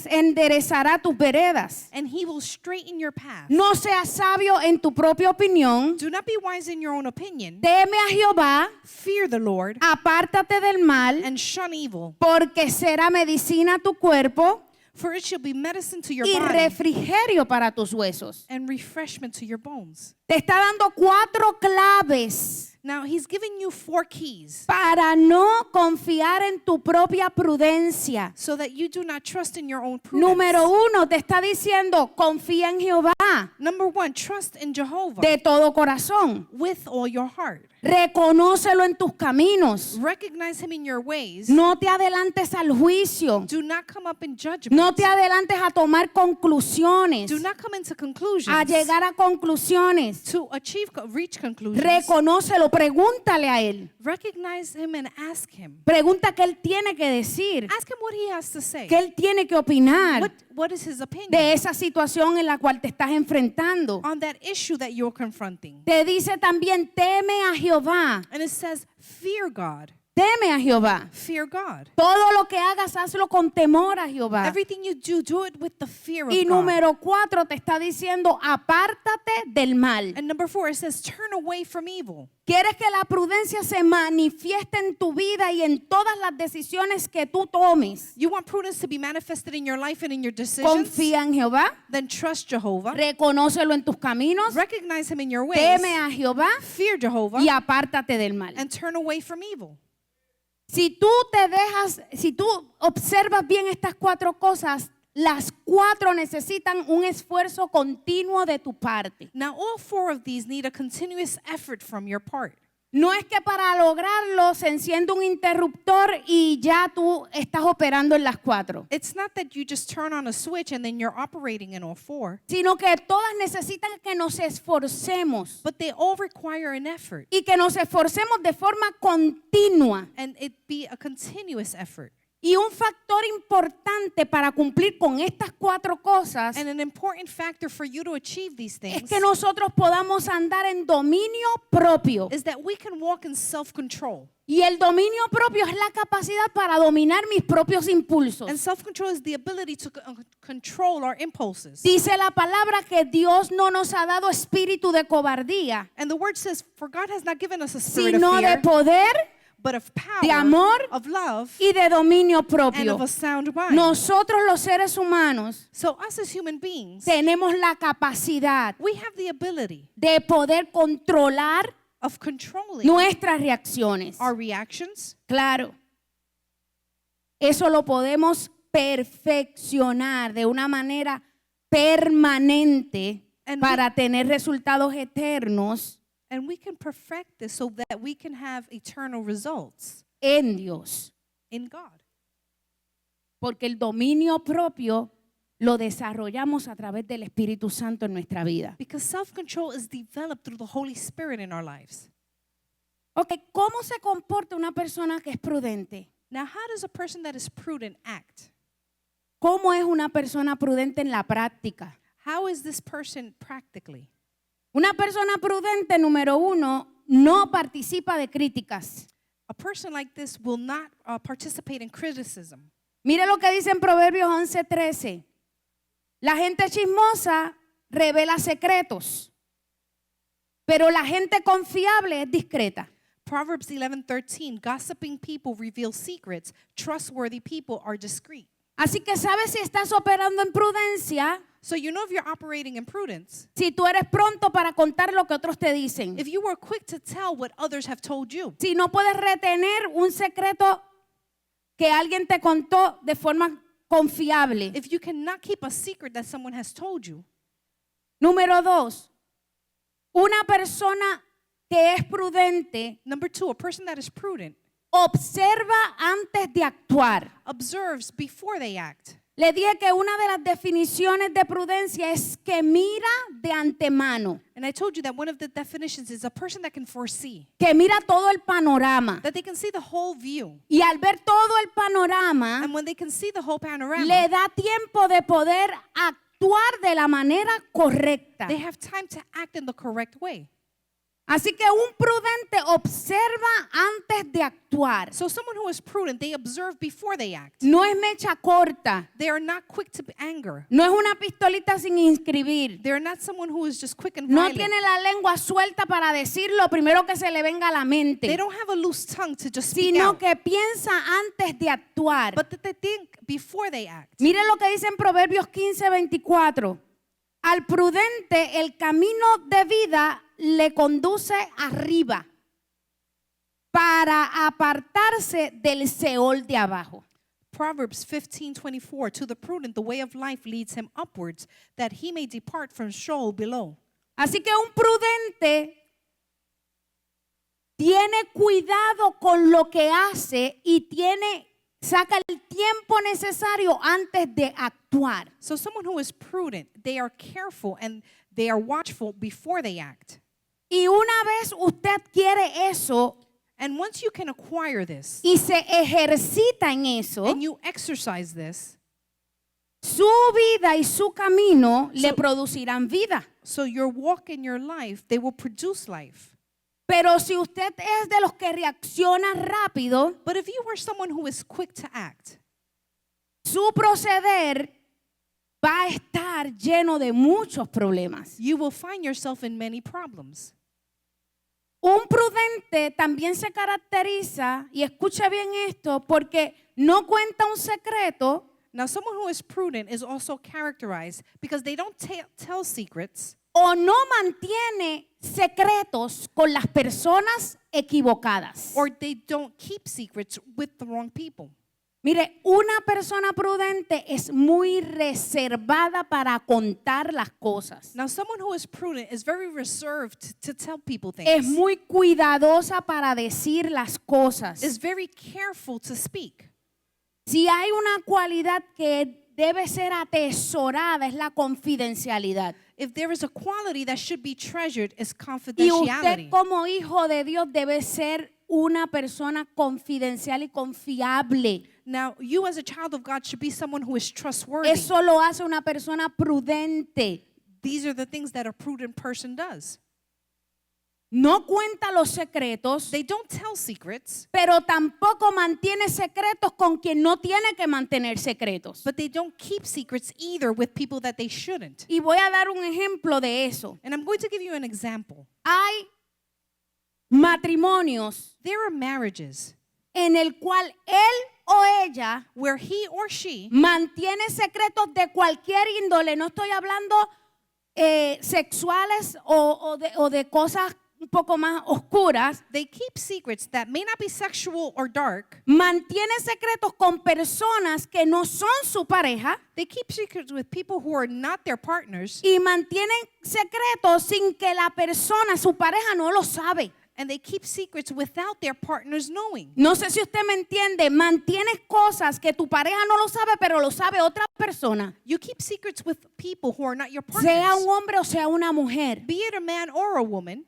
enderezará tus veredas. and he will straighten your path. No seas sabio en tu propia opinión. Do not be wise in your own opinion. Teme a Jehová, Fear the Lord apártate del mal, and shun evil, porque será medicina a tu cuerpo for it shall be medicine to your y body refrigerio para tus huesos. and refreshment to your bones. Te está dando 4 claves Now, he's giving you 4 keys para no confiar en tu propia prudencia. so that you do not trust in your own prudence. Número 1, te está diciendo, confía en Jehová Number 1, trust in Jehovah de todo corazón. with all your heart. Reconócelo en tus caminos. Recognize him in your ways. No te adelantes al juicio. Do not come up in judgment. No te adelantes a tomar conclusiones, Do not come into conclusions. a llegar a conclusiones. To reach conclusions. Reconócelo, pregúntale a él. Recognize him and ask him. Pregunta qué él tiene que decir, Ask him what he has to say. qué él tiene que opinar What is his opinion de esa situación en la cual te estás enfrentando. on that issue that you're confronting? Te dice también, teme a Jehová. And it says, fear God. Teme a Jehová. Fear God. Todo lo que hagas, hazlo con temor a Jehová. Everything you do it with the fear of Y God. número 4 te está diciendo, apártate del mal. And number 4, it says, turn away from evil. Quieres que la prudencia se manifieste en tu vida y en todas las decisiones que tú tomes. You want prudence to be manifested in your life and in your decisions? Confía en Jehová, Then trust Jehovah. reconócelo en tus caminos, Recognize him in your ways. teme a Jehová Fear Jehovah. y apártate del mal. And turn away from evil. Si tú observas bien estas 4 cosas, las 4 necesitan un esfuerzo continuo de tu parte. Now, all 4 of these need a continuous effort from your part. No es que para lograrlo se enciende un interruptor y ya tú estás operando en las 4, It's not that you just turn on a switch and then you're operating in all 4, sino que todas necesitan que nos esforcemos but they all require an effort, y que nos esforcemos de forma continua. and it be a continuous effort. Y un factor importante para cumplir con estas 4 cosas And an important factor for you to achieve these es things que nosotros podamos andar en dominio propio. is that we can walk in self-control. Y el dominio propio es la capacidad para dominar mis propios impulsos. And self-control is the ability to control our impulses. Dice la palabra que Dios no nos ha dado espíritu de cobardía, And the word says, for God has not given us a spirit of sino de fear, poder but of power, de amor of love, y de dominio and propio. of a sound mind. Nosotros los seres humanos So us as human beings, tenemos la capacidad we have the ability de poder controlar of controlling nuestras reacciones. our reactions. Claro. Eso lo podemos perfeccionar de una manera permanente And para tener resultados eternos And we can perfect this so that we can have eternal results en Dios. in God. Porque el dominio propio lo desarrollamos a través del Espíritu Santo en nuestra vida. Because self-control is developed through the Holy Spirit in our lives. Ok, ¿cómo se comporta una persona que es prudente? Now, how does a person that is prudent act? ¿Cómo es una persona prudente en la práctica? How is this person practically? Una persona prudente, número 1, no participa de críticas. A person like this will not participate in criticism. Mire lo que dice en Proverbios 11:13. La gente chismosa revela secretos, pero la gente confiable es discreta. Proverbs 11:13, gossiping people reveal secrets. Trustworthy people are discreet. Así que sabes si estás operando en prudencia, So you know if you're operating in prudence, si tú eres pronto para contar lo que otros te dicen. if you were quick to tell what others have told you, Si no puedes retener un secreto que alguien te contó de forma confiable. if you cannot keep a secret that someone has told you. Número 2, una persona que es prudente Number 2, a person that is prudent observa antes de actuar. observes before they act. Le dije que una de las definiciones de prudencia es que mira de antemano, And I told you that one of the definitions is a person that can foresee, que mira todo el panorama. that they can see the whole view. Y al ver todo el panorama, And when they can see the whole panorama, le da tiempo de poder actuar de la manera correcta. they have time to act in the correct way. Así que un prudente observa antes de actuar. So someone who is prudent, they observe before they act. No es mecha corta. They are not quick to anger. No es una pistolita sin inscribir. They're not someone who is just quick and No violent. tiene la lengua suelta para decir lo primero que se le venga a la They mente, don't have a loose tongue to just speak sino out, que piensa antes de actuar. but that they think before they act. Mire lo que dice en Proverbios 15:24. Al prudente el camino de vida le conduce arriba para apartarse del Seol de abajo. Proverbs 15:24, to the prudent the way of life leads him upwards, that he may depart from Sheol below. Así que un prudente tiene cuidado con lo que hace y saca el tiempo necesario antes de actuar. So someone who is prudent, they are careful and they are watchful before they act. Y una vez usted quiere eso And once you can acquire this y se ejercita en eso, and you exercise this, su vida y su camino le producirán vida. so your walk in your life, they will produce life. Pero si usted es de los que reacciona rápido, But if you are someone who is quick to act, su proceder va a estar lleno de muchos problemas. you will find yourself in many problems. Un prudente también se caracteriza, y escucha bien esto, porque no cuenta un secreto, Now, someone who is prudent is also characterized because they don't tell secrets o no mantiene secretos con las personas equivocadas. or they don't keep secrets with the wrong people. Mire, una persona prudente es muy reservada para contar las cosas. Now, someone who is prudent is very reserved to tell people Es things. muy cuidadosa para decir las cosas. Is very careful to speak. Si hay una cualidad que debe ser atesorada es la confidencialidad. If there is a quality that should be treasured, is Y confidentiality. usted como hijo de Dios debe ser una persona confidencial y confiable. Now, you as a child of God should be someone who is trustworthy. Eso lo hace una persona prudente. These are the things that a prudent person does. No cuenta los secretos, They don't tell secrets, pero tampoco mantiene secretos con quien no tiene que mantener secretos. but they don't keep secrets either with people that they shouldn't. Y voy a dar un ejemplo de eso. And I'm going to give you an example. Hay matrimonios There are marriages en el cual él o ella where he or she mantiene secretos de cualquier índole. No estoy hablando sexuales o de cosas un poco más oscuras. they keep secrets that may not be sexual or dark. Mantiene secretos con personas que no son su pareja They keep secrets with people who are not their partners, y mantienen secretos sin que la persona, su pareja, no lo sabe. and they keep secrets without their partners knowing. No sé si usted me entiende. Mantienes cosas que tu pareja no lo sabe, pero lo sabe otra persona. You keep secrets with people who are not your Sea un partners, hombre o sea una mujer. be it a man or a woman.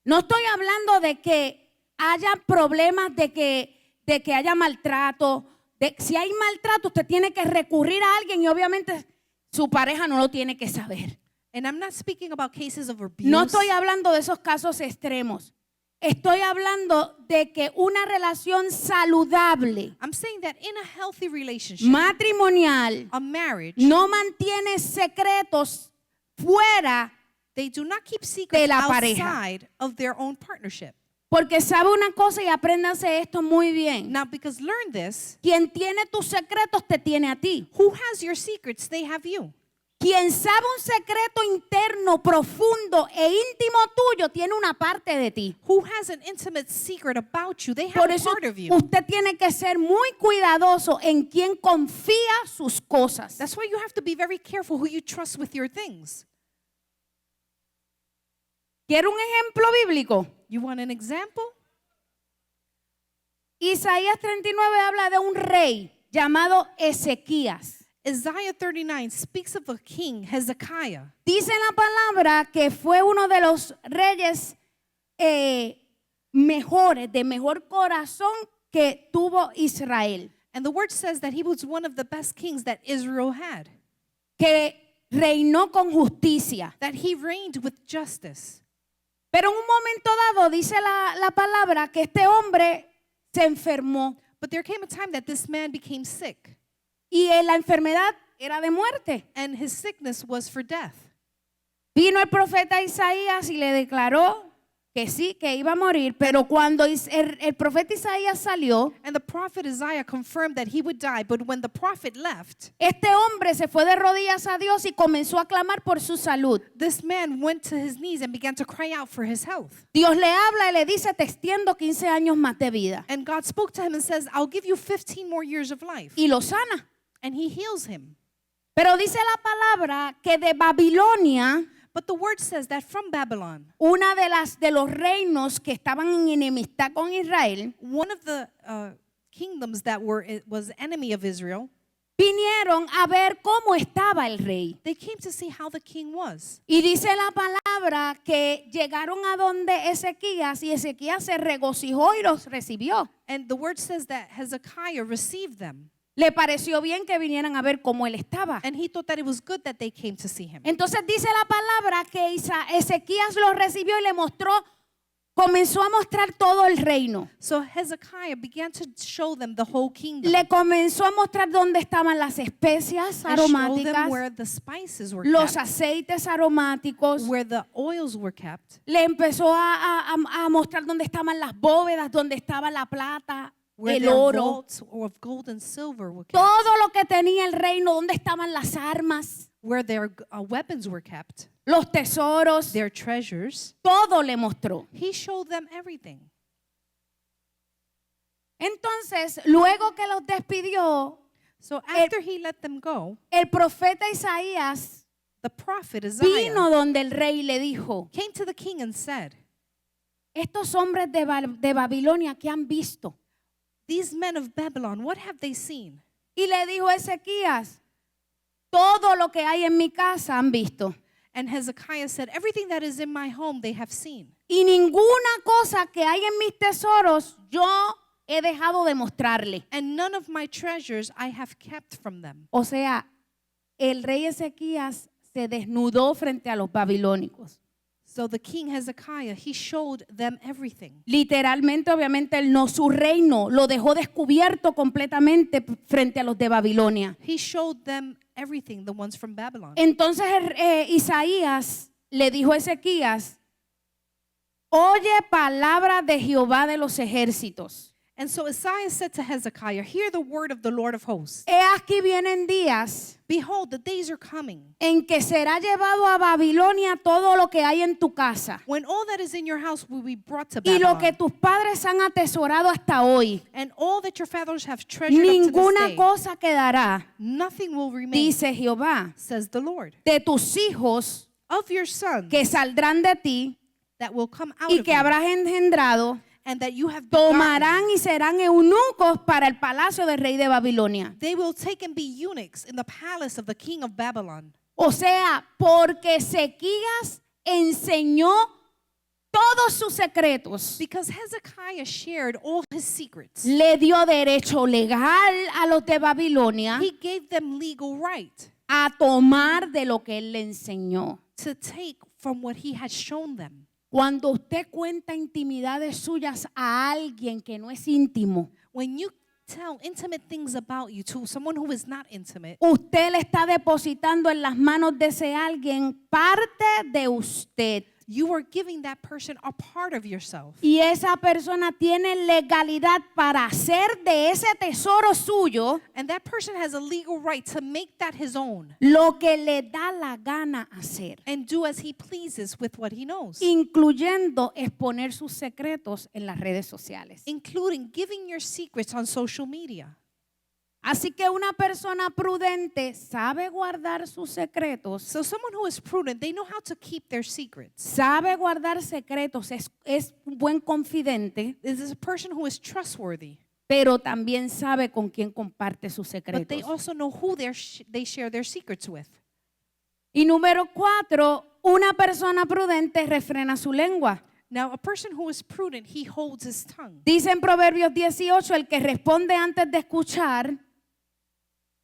No estoy hablando de que haya problemas, de que haya maltrato. Si hay maltrato, usted tiene que recurrir a alguien y obviamente su pareja no lo tiene que saber. And I'm not speaking about cases of abuse. No estoy hablando de esos casos extremos. Estoy hablando de que una relación saludable, I'm saying that in a healthy relationship, matrimonial, a marriage, no mantiene secretos fuera, they do not keep secrets la pareja. outside of their own partnership. porque sabe una cosa y apréndanse esto muy bien. Now, because learn this, Quien tiene tus secretos te tiene a ti. who has your secrets, they have you. Quien sabe un secreto interno, profundo e íntimo tuyo, tiene una parte de ti. Who has an intimate secret about you, they have Por a eso part of you. usted tiene que ser muy cuidadoso en quien confía sus cosas. That's why you have to be very careful who you trust with your things. ¿Quiere un ejemplo bíblico? You want an example? Isaías 39 habla de un rey llamado Ezequías. Isaiah 39 speaks of a king, Hezekiah. Dice la palabra que fue uno de los reyes mejores, de mejor corazón que tuvo Israel. And the word says that he was one of the best kings that Israel had, Que reinó con justicia. that he reigned with justice. Pero en un momento dado dice la palabra que este hombre se enfermó But there came a time that this man became sick, y la enfermedad era de muerte. and his sickness was for death. Vino el profeta Isaías y le declaró que sí, que iba a morir, pero cuando el profeta Isaías salió, And the prophet Isaiah confirmed that he would die. But when the prophet left, este hombre se fue de rodillas a Dios y comenzó a clamar por su salud. this man went to his knees and began to cry out for his health. Dios le habla y le dice, te extiendo 15 años más de vida. And God spoke to him and says, I'll give you 15 more years of life. Y lo sana. And he heals him. Pero dice la palabra que de Babilonia, But the word says that from Babylon, una de los reinos que estaban en enemistad con Israel, one of the kingdoms that was enemy of Israel, vinieron a ver cómo estaba el rey. they came to see how the king was. Y dice la palabra que llegaron a donde Ezequías y Ezequías se regocijó y los recibió. And the word says that Hezekiah received them. Le pareció bien que vinieran a ver cómo él estaba. And he thought that it was good that they came to see him. Entonces dice la palabra que Ezequías los recibió y le mostró, comenzó a mostrar todo el reino. So Hezekiah began to show them the whole kingdom. Le comenzó a mostrar dónde estaban las especias And show them aromáticas, where the spices were los kept, aceites aromáticos. where the oils were kept, Le empezó a mostrar dónde estaban las bóvedas, dónde estaba la plata, where el their oro. vaults of gold and silver were kept, Todo lo que tenía el reino, dónde estaban las armas, where their weapons were kept, los tesoros, their treasures. todo le mostró. He showed them everything. Entonces, luego que los despidió, So after he let them go, el profeta Isaías the prophet Isaiah vino donde el rey y le dijo, came to the king and said, estos hombres de Babilonia que han visto. these men of Babylon, what have they seen? Y le dijo Ezequías, todo lo que hay en mi casa han visto. And Hezekiah said, everything that is in my home they have seen. Y ninguna cosa que hay en mis tesoros yo he dejado de mostrarle. And none of my treasures I have kept from them. O sea, el rey Ezequías se desnudó frente a los babilónicos. So the king Hezekiah, he showed them everything. Literalmente, obviamente, él no, su reino lo dejó descubierto completamente frente a los de Babilonia. He showed them everything, the ones from Babylon. Entonces Isaías le dijo a Ezequías, oye palabra de Jehová de los ejércitos. And so Isaiah said to Hezekiah, hear the word of the Lord of hosts. He aquí vienen días Behold, the days are coming en que será llevado a Babilonia todo lo que hay en tu casa when all that is in your house will be brought to y lo que Babylon. tus padres han atesorado hasta hoy. And all that your fathers have treasured up to this Ninguna day, cosa quedará, nothing will remain, dice Jehová, says the Lord. de tus hijos Of your sons que saldrán de ti that will come out y of que you, habrás engendrado, and that you have begotten, tomarán y serán eunucos para el palacio del rey de Babilonia. they will take and be eunuchs in the palace of the king of Babylon. O sea, porque Ezequías enseñó todos sus secretos, Because Hezekiah shared all his secrets. le dio derecho legal a los de Babilonia He gave them legal right a tomar de lo que él le enseñó. to take from what he had shown them. Cuando usted cuenta intimidades suyas a alguien que no es íntimo, When you tell intimate things about you to someone who is not intimate, usted le está depositando en las manos de ese alguien parte de usted. you are giving that person a part of yourself. Y esa persona tiene legalidad para hacer de ese tesoro suyo And that person has a legal right to make that his own lo que le da la gana hacer, and do as he pleases with what he knows, incluyendo exponer sus secretos en las redes sociales. including giving your secrets on social media. Así que una persona prudente sabe guardar sus secretos, So someone who is prudent, they know how to keep their secrets. sabe guardar secretos, es un buen confidente, This is a person who is trustworthy, pero también sabe con quién comparte sus but secretos. they also know who they share their secrets with. Y número 4, una persona prudente refrena su lengua. Now, a person who is prudent, he holds his tongue. Dice en Proverbios 18, el que responde antes de escuchar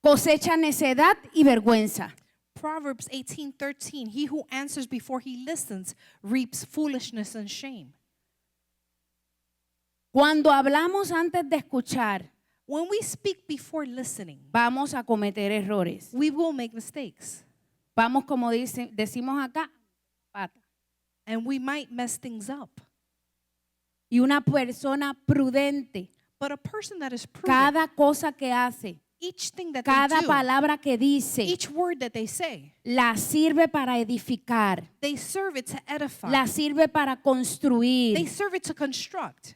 cosecha necedad y vergüenza. Proverbs 18:13, he who answers before he listens reaps foolishness and shame. Cuando hablamos antes de escuchar, When we speak before listening, vamos a cometer errores. we will make mistakes. Vamos, como decimos acá, pata. And we might mess things up. Y una persona prudente, But a person that is prudent, cada cosa que hace, each thing that cada they do, palabra que dice, each word that they say, la sirve para edificar, they serve it to edify. la sirve para construir, They serve it to construct.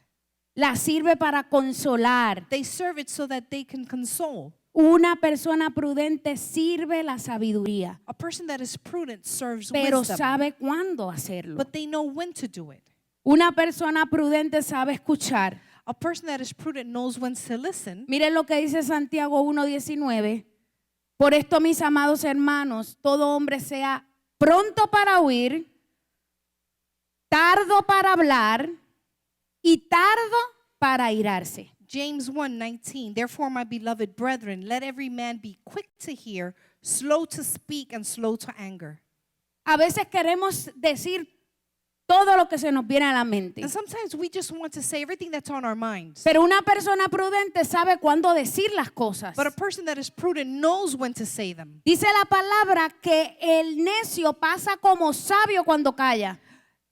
la sirve para consolar. They serve it so that they can console. Una persona prudente sirve la sabiduría, A person that is prudent serves pero wisdom, sabe cuándo hacerlo. but they know when to do it. Una persona prudente sabe escuchar. A person that is prudent knows when to listen. Miren lo que dice Santiago 1:19. Por esto, mis amados hermanos, todo hombre sea pronto para oír, tardo para hablar y tardo para airarse. James 1:19. Therefore, my beloved brethren, let every man be quick to hear, slow to speak, and slow to anger. A veces queremos decir todo lo que se nos viene a la mente. And sometimes we just want to say everything that's on our minds. Pero una persona prudente sabe cuándo decir las cosas. But a person that is prudent knows when to say them. Dice la palabra que el necio pasa como sabio cuando calla.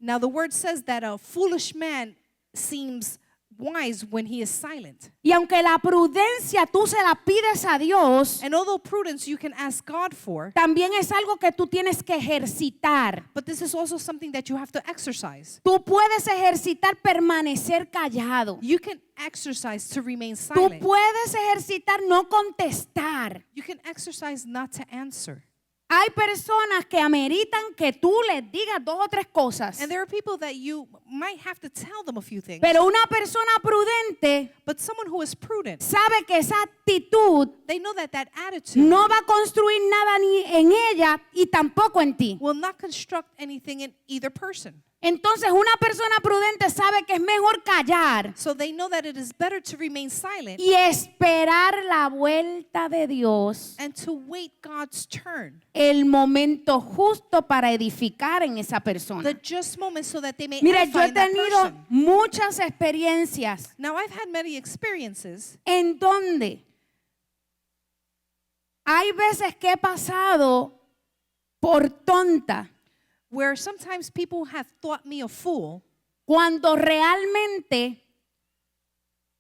Now, the word says that a foolish man seems wise when he is silent. Y aunque la prudencia tú se la pides a Dios, And although prudence you can ask God for, también es algo que tú tienes que ejercitar. but this is also something that you have to exercise. Tú puedes ejercitar permanecer callado. You can exercise to remain Tú silent. puedes ejercitar no contestar. You can exercise not to answer. Hay personas que ameritan que tú les digas 2 o 3 cosas. And there are people that you might have to tell them a few things. Pero una persona prudente But someone who is prudent, sabe que esa actitud they know that that attitude no va a construir nada ni en ella y tampoco en ti. will not construct anything in either person. Entonces una persona prudente sabe que es mejor callar So they know that it is better to remain silent y esperar la vuelta de Dios, and to wait God's turn, el momento justo para edificar en esa persona. the just moment, so that they may Mira, yo edify he that tenido person. muchas experiencias Now, I've had many experiences en donde hay veces que he pasado por tonta where sometimes people have thought me a fool cuando realmente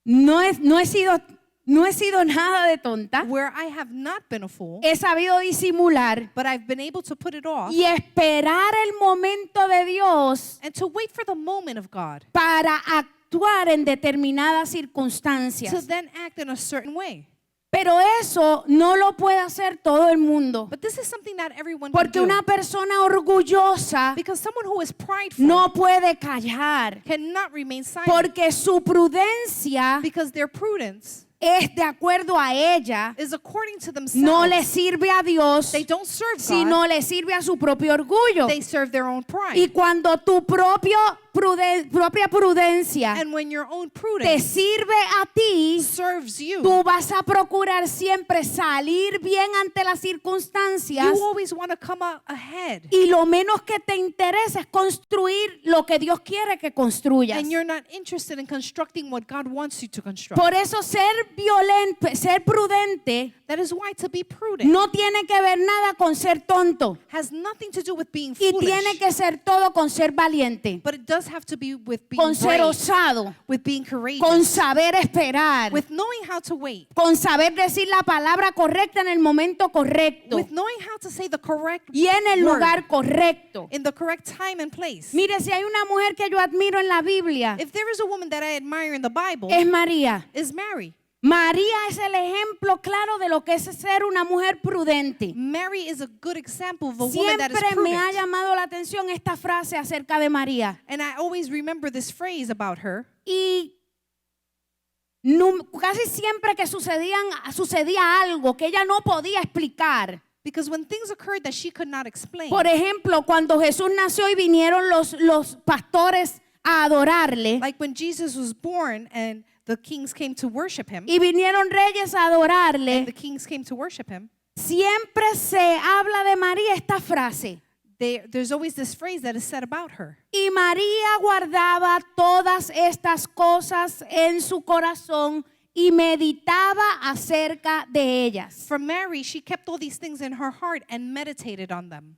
no he sido nada de tonta. where I have not been a fool, He sabido disimular but I've been able to put it off y esperar el momento de Dios and to wait for the moment of God para actuar en determinadas to circunstancias. then act in a certain way. Pero eso no lo puede hacer todo el mundo. But this is something not everyone can Porque do. una persona orgullosa Because someone who is prideful no puede callar. cannot remain silent. Porque su prudencia Because their prudence es de acuerdo a ella. is according to themselves. No le sirve a Dios, They don't serve God. sino le sirve a su propio orgullo. They serve their own pride. Y cuando tu propia prudencia And when your own te prudence sirve a ti, serves you, tú vas a procurar siempre salir bien ante las circunstancias you always want to come out ahead. y lo menos que te interesa es construir lo que Dios quiere que construyas. And you're not interested in constructing what God wants you to construct. Por eso ser prudente That is why to be prudent no tiene que ver nada con ser tonto has nothing to do with being y foolish, tiene que ser todo con ser valiente, but it does have to be with being con ser brave, osado, with being courageous, con saber esperar, with knowing how to wait, con saber decir la palabra correcta en el momento correcto with knowing how to say the correct y en el word lugar correcto. in the correct time and place. Mire, si hay una mujer que yo admiro en la Biblia, If there is a woman that I admire in the Bible, es María. is Mary. María es el ejemplo claro de lo que es ser una mujer prudente. Mary is a good example of a woman that is Siempre me ha prudent. llamado la atención esta frase acerca de María. And I always remember this phrase about her. Y casi siempre que sucedía algo que ella no podía explicar. Because when things occurred that she could not explain, Por ejemplo, cuando Jesús nació y vinieron los pastores a adorarle like when Jesus was born and the kings came to worship him, y vinieron reyes a adorarle, the kings came to worship him, siempre se habla de María esta frase. there's always this phrase that is said about her. Y María guardaba todas estas cosas en su corazón y meditaba acerca de ellas. For Mary, she kept all these things in her heart and meditated on them.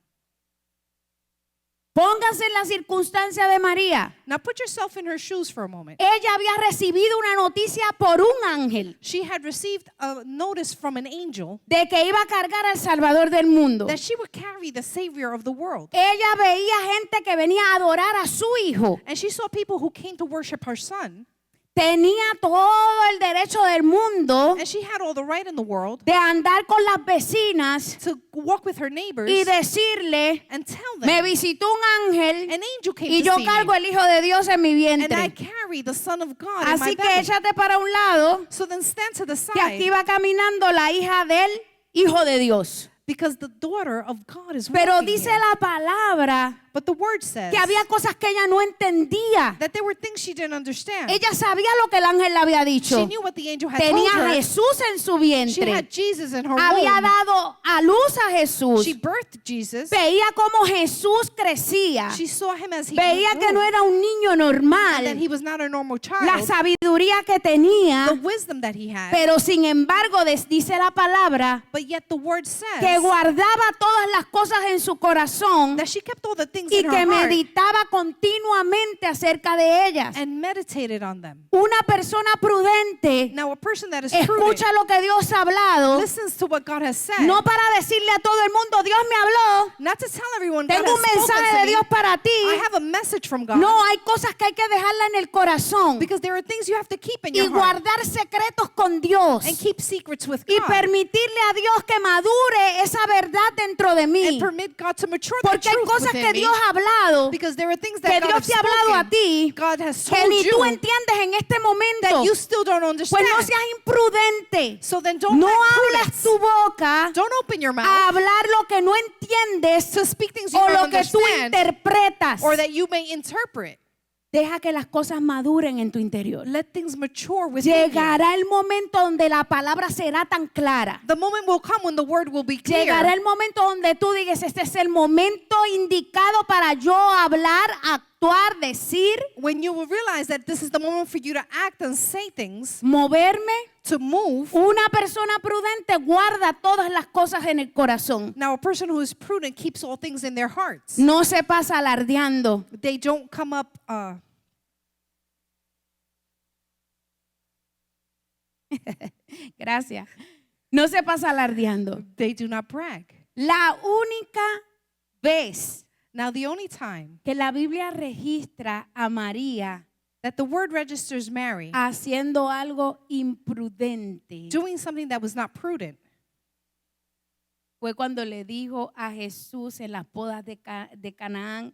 Póngase en la circunstancia de María. Now put yourself in her shoes for a moment. Ella había recibido una noticia por un ángel She had received a notice from an angel de que iba a cargar al Salvador del mundo. that she would carry the Savior of the world. Ella veía gente que venía a adorar a su hijo. And she saw people who came to worship her son. Tenía todo el derecho del mundo And she had all the right in the world de andar con las vecinas to walk with her neighbors y decirle, and tell me them, visitó un ángel an angel came y to yo see cargo me, el Hijo de Dios en mi and I vientre. carry the Son of God in my Así que belly. échate para un lado, So then stand to the que aquí side, va caminando la hija del Hijo de Dios. because the daughter of God is Pero walking dice here. la palabra But the word says que había cosas que ella no entendía. that there were things she didn't understand. Ella sabía lo que el ángel le había She dicho. knew what the angel had told Tenía a her. Jesús en su She vientre. had Jesus in her Había womb. dado a luz a Jesús. She birthed Jesus. Veía cómo Jesús crecía. She saw him as he Veía que no grew, era un niño and that normal. he was not a normal La child. sabiduría que tenía. The wisdom that he had. Pero sin embargo, dice la palabra But yet the word que says guardaba todas las cosas en su corazón that she kept all the things y in que her heart meditaba continuamente acerca de ellas. and meditated on them. Una persona prudente Now a person that is prudent escucha lo que Dios ha hablado, listens to what God has said, no para decirle a todo el mundo, Dios me habló, not to tell everyone God tengo un has spoken mensaje to de me. Dios para ti. I have a message from God. No, hay cosas que hay que dejarla en el corazón Because there are things you have to keep in y your heart guardar secretos con Dios and keep secrets with y God permitirle a Dios que madure esa verdad dentro de mí. and permit God to mature the Porque hay truth cosas within que me, Dios ha hablado because there are things que that God Dios has te ha hablado a spoken, ti God has que told ni tú you entiendes en este momento. that you still don't Pues understand. no seas imprudente. So then don't No lack hables prudence. tu boca Don't open your a mouth hablar lo que no entiendes to speak things you o don't lo que tú understand interpretas. or that you may interpret. Deja que las cosas maduren en tu interior. Let things mature within you. Llegará el momento donde la palabra será tan clara. The moment will come when the word will be Llegará clear. el momento donde tú digas, este es el momento indicado para yo hablar, actuar, decir, When you will realize that this is the moment for you to act and say things, moverme. to move. Una persona prudente guarda todas las cosas en el corazón. Now, a person who is prudent keeps all things in their hearts. No se pasa alardeando. They don't come up. Gracias. No se pasa alardeando. They do not brag. La única vez Now, the only time que la Biblia registra a María that the word registers Mary haciendo algo imprudente doing something that was not prudent fue cuando le dijo a Jesús en las bodas de Canaán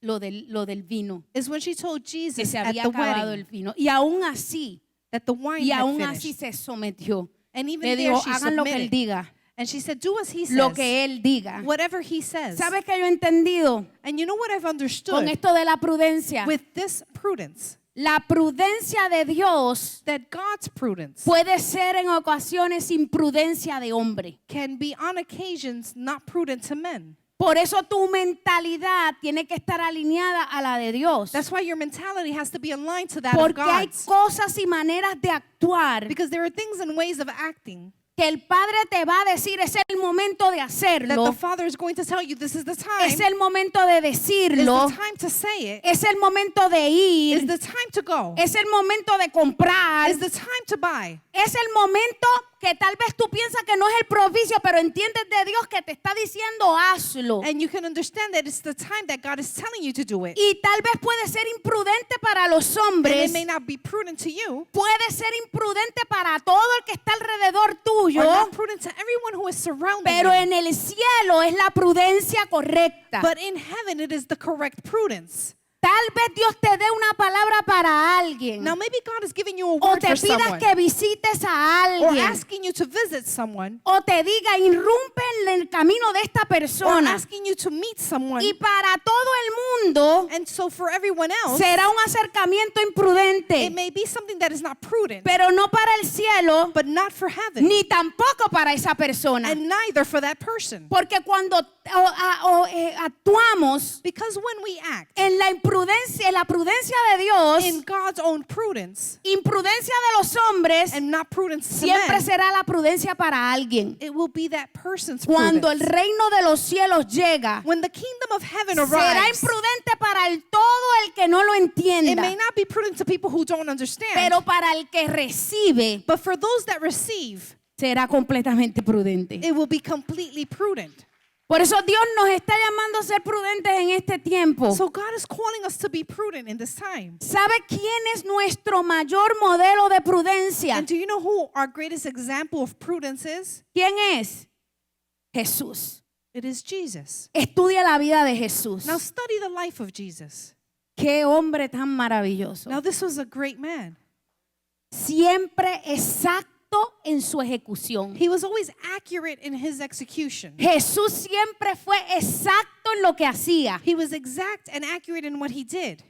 lo del vino, is when she told que Jesus se at había the acabado el wedding vino. Y aún así, that the wine y had aún así finished. se sometió. And even Le there dijo, she hagan lo que él submitted. diga, And she said, do as he lo says, que él diga. whatever he says. ¿Sabes qué yo he entendido And you know what I've con understood esto de la prudencia? with this prudence? La prudencia de Dios That God's prudence puede ser en ocasiones imprudencia de hombre. can be on occasions not prudent to men. Por eso tu mentalidad tiene que estar alineada a la de Dios. That's why your mentality has to be aligned to that of Porque hay God's. cosas y maneras de actuar Because there are things and ways of acting que el Padre te va a decir es el momento de that hacerlo, the Father is going to tell you this is the time. es el momento de Is decirlo, the time to say it. es el momento de Is ir, the time to go. es el momento de comprar, Is the time to buy. es el momento que tal vez tú piensas que no es el propicio, pero entiendes de Dios que te está diciendo hazlo. And you can understand that it's the time that God is telling you to do it. Y tal vez puede ser imprudente para los And hombres, it may not be prudent to you, puede ser imprudente para todo el que está alrededor tuyo, or not prudent to everyone who is surrounding pero you. en el cielo es la prudencia correcta. But in heaven, it is the correct prudence. Tal vez Dios te dé una palabra para alguien, Now, maybe God is giving you a o word te for pidas someone, que visites a or alguien, asking you to visit someone, o te diga irrumpe en el camino de esta or persona. asking you to meet someone. Y para todo el mundo And so for everyone else, será un acercamiento imprudente, it may be something that is not prudent, pero no para el cielo, but not for heaven, ni tampoco para esa persona. and neither for that person. Porque cuando actuamos Because when we act en la imprudencia la prudencia de Dios, in God's own prudence, imprudencia de los hombres, and not prudence to siempre men, será la prudencia para alguien. it will be that person's Cuando el prudence. reino de los cielos llega, When the kingdom of heaven será arrives, imprudente para todo el que no lo it entienda, may not be prudent to people who don't understand, pero para el que recibe, but for those that receive, será completamente prudente. it will be completely prudent. Por eso Dios nos está llamando a ser prudentes en este tiempo. So God is calling us to be prudent in this time. ¿Sabe quién es nuestro mayor modelo de prudencia? And do you know who our greatest example of prudence is? ¿Quién es? Jesús. It is Jesus. Estudia la vida de Jesús. Now study the life of Jesus. Qué hombre tan maravilloso. Now this was a great man. Siempre exacto en su ejecución. He was always accurate in his execution. Jesús siempre fue exacto en lo que hacía. He was exact and accurate in what he did.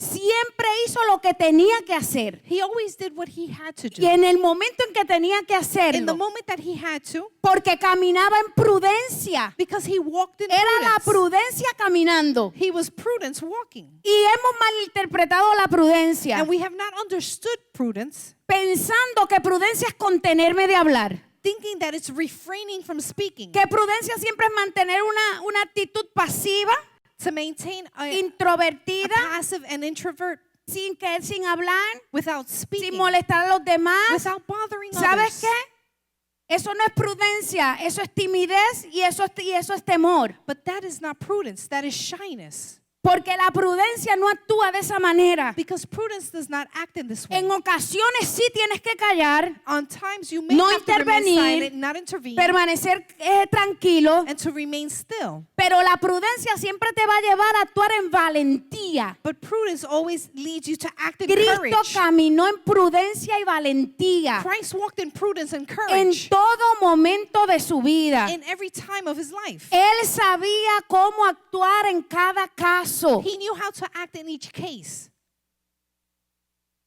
Siempre hizo lo que tenía que hacer. He always did what he had to Y do. en el momento en que tenía que In the hacerlo, moment that he had to, porque caminaba en prudencia. because he walked in Era la prudence. prudencia caminando. He was prudence walking. Y hemos malinterpretado la prudencia, And we have not understood prudence, pensando que prudencia es contenerme de hablar. thinking that it's refraining from speaking, Que prudencia siempre es mantener una actitud pasiva, to maintain a introvertida, passive and introvert sin hablar, without sin speaking, molestar a los demás. without bothering ¿Sabes others. qué? Eso no es prudencia, eso es timidez y eso es temor. But that is not prudence, that is shyness. Porque la prudencia no actúa de esa manera. Because prudence does not act in this way. En ocasiones sí tienes que callar, On times you may no have to remain intervenir, silent, not intervene, permanecer tranquilo, and to remain still. pero la prudencia siempre te va a llevar a actuar en valentía. But prudence always leads you to act in Cristo courage. caminó en prudencia y valentía Christ walked in prudence and en courage todo momento de su vida. in every time of his life. Él sabía cómo actuar en cada caso. He knew how to act in each case.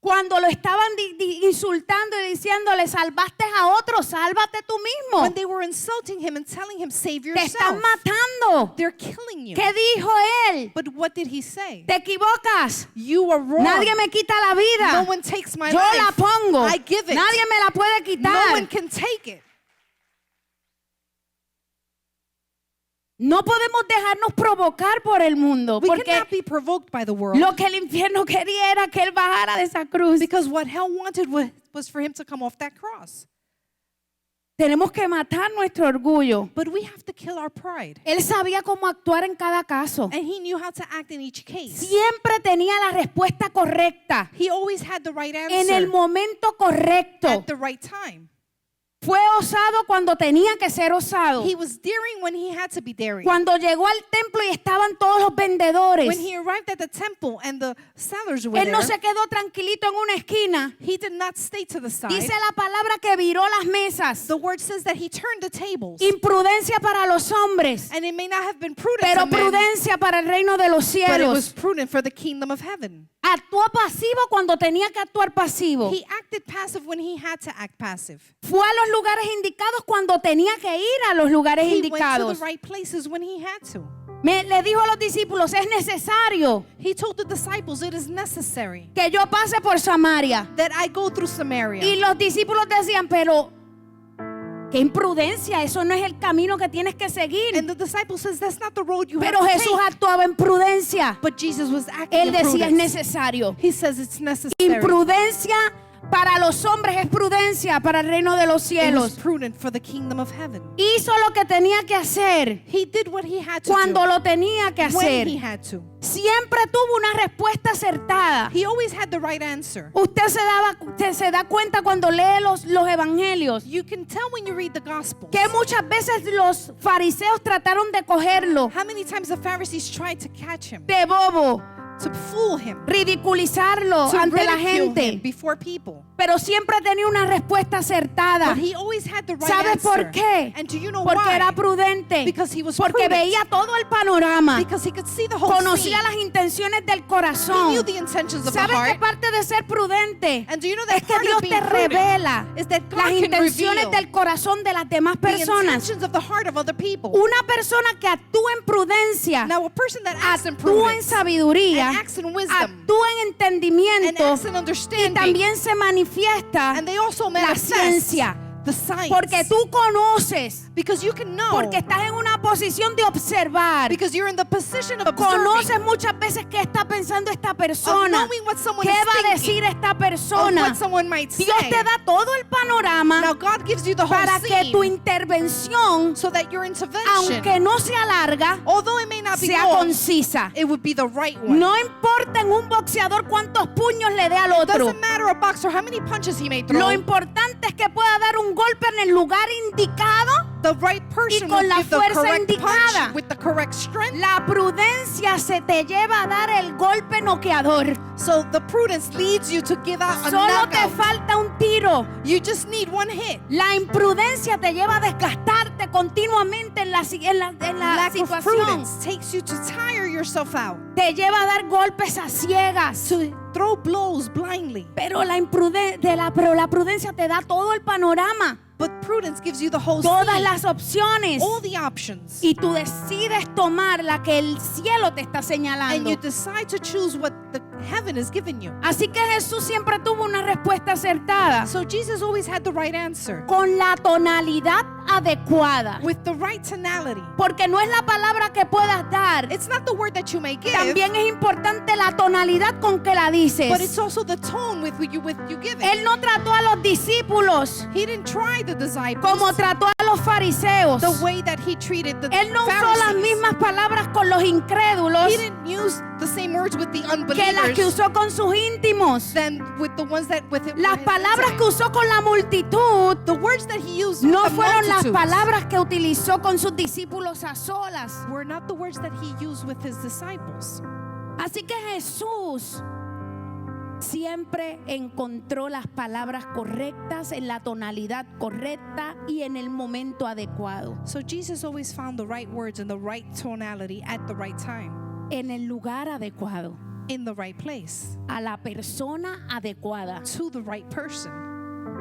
Cuando lo estaban insultando y diciéndole, salvaste a otro, sálvate tú mismo. When they were insulting him and telling him, save Te están yourself, matando. they're killing you. ¿Qué dijo él? But what did he say? Te equivocas. You are wrong. Nadie me quita la vida. No one takes my Yo la life. pongo. I give it. Nadie me la puede No quitar. one can take it. No podemos dejarnos provocar por el mundo, We porque cannot be provoked by the world. lo que el infierno quería era que él bajara de esa cruz. Because what hell wanted was for him to come off that cross. Tenemos que matar nuestro orgullo. But we have to kill our pride. Él sabía cómo actuar en cada caso. And he knew how to act in each case. Siempre tenía la respuesta correcta, He always had the right en el answer momento correcto. at the right time. Fue osado cuando tenía que ser osado. He was daring when he had to be daring. Cuando llegó al templo y estaban todos los vendedores, When he arrived at the temple and the sellers were él there, no se quedó tranquilito en una esquina. he did not stay to the side. Dice la palabra que viró las mesas. The word says that he turned the tables. Imprudencia para los hombres, And it may not have been prudent pero to men, prudencia para el reino de los but it was cielos. prudent for the kingdom of heaven. Actuó pasivo cuando tenía que actuar pasivo. He acted passive when he had to act passive. Fue a los lugares indicados cuando tenía que ir a los lugares He went to indicados. the right places when he had to. Le dijo a los discípulos, es necesario He told the disciples, it is necessary que yo pase por Samaria. that I go through Samaria. Y los discípulos decían, pero qué imprudencia, eso no es el camino que tienes que seguir. And the disciple says, that's not the road you Pero have to Jesús take. actuaba en prudencia. But Jesus was acting Él in decía, es prudence. necesario. He says it's necessary. Imprudencia para los hombres es prudencia para el reino de los It was cielos. prudent for the kingdom of heaven. Hizo lo que tenía que hacer He did what he had to cuando do lo tenía que when hacer. he had to. Siempre tuvo una respuesta acertada. He always had the right answer. Usted se da cuenta cuando lee los evangelios You can tell when you read the gospel. que muchas veces los fariseos trataron de cogerlo How many times the Pharisees tried to catch him, de bobo, to fool him, ridiculizarlo to ante la ridicule him gente, before people. pero siempre tenía una respuesta acertada. But he always had the right ¿Sabes answer. por qué? And do you know Porque why? era prudente, Because he was porque prudent. veía todo el panorama, Because he could see the whole conocía scene. las intenciones del He corazón. knew the intentions of the ¿Sabes qué heart. parte de ser prudente? And do you know that Es que part Dios of being te prudent revela is that God las can intenciones reveal del corazón de las demás the personas. intentions of the heart of other people. Una persona que actúa en prudencia, Now, a person that acts in actúa en prudence sabiduría, and acts in wisdom actúa en and entendimiento acts in y understanding, también se manifiesta and they also la manifest ciencia. the science. Porque tú conoces, Because you can know. porque estás en una posición de observar. Because you're in the position of observing. Conoces muchas veces qué está pensando esta Of persona, knowing what someone qué is va a thinking, decir esta of persona. what someone might Dios say. te da todo el panorama Now God gives you the whole para que scene tu intervención, so that your intervention, aunque no sea larga, although it may not be sea long, concisa. it would be the right one. No importa en un boxeador cuántos puños le dé al It otro. doesn't matter a boxer how many punches he may throw. Lo importante es que pueda dar un golpe en el lugar indicado. The right person con will la give the fuerza correct indicada. punch with the correct strength. La prudencia se te lleva a dar el golpe noqueador. So the prudence leads you to give out a Solo te knockout. falta un tiro. You just need one hit. La imprudencia te lleva a desgastarte continuamente en la Lack of situación. prudence takes you to tire yourself out, Te lleva a dar golpes a ciegas. to throw blows blindly. Pero la prudencia te da todo el panorama, But prudence gives you the whole todas scene, las opciones. all the options. Y tú decides tomar la que el cielo te está And señalando. you decide to choose what the heaven has given you. Así que Jesús siempre tuvo una respuesta acertada, So Jesus always had the right answer con la tonalidad adecuada. with the right tonality. Porque no es la palabra que puedas dar. It's not the word that you may give, También es importante la tonalidad con que la dices. but it's also the tone with you give it. Él no trató a los discípulos He didn't try the disciples como trató a los fariseos. the way that he treated the Él no usó las Pharisees. mismas palabras con los incrédulos He didn't use the same words with the que las que unbelievers usó con sus íntimos. than with the ones that with Las his palabras que intimate. usó con la multitud The words that he used no with the fueron las multitudes palabras que utilizó con sus discípulos a solas. were not the words that he used with his disciples. Así que Jesús siempre encontró las palabras correctas en la tonalidad correcta y en el momento adecuado, So Jesus always found the right words and the right tonality at the right time, en el lugar adecuado, in the right place, a la persona adecuada. to the right person.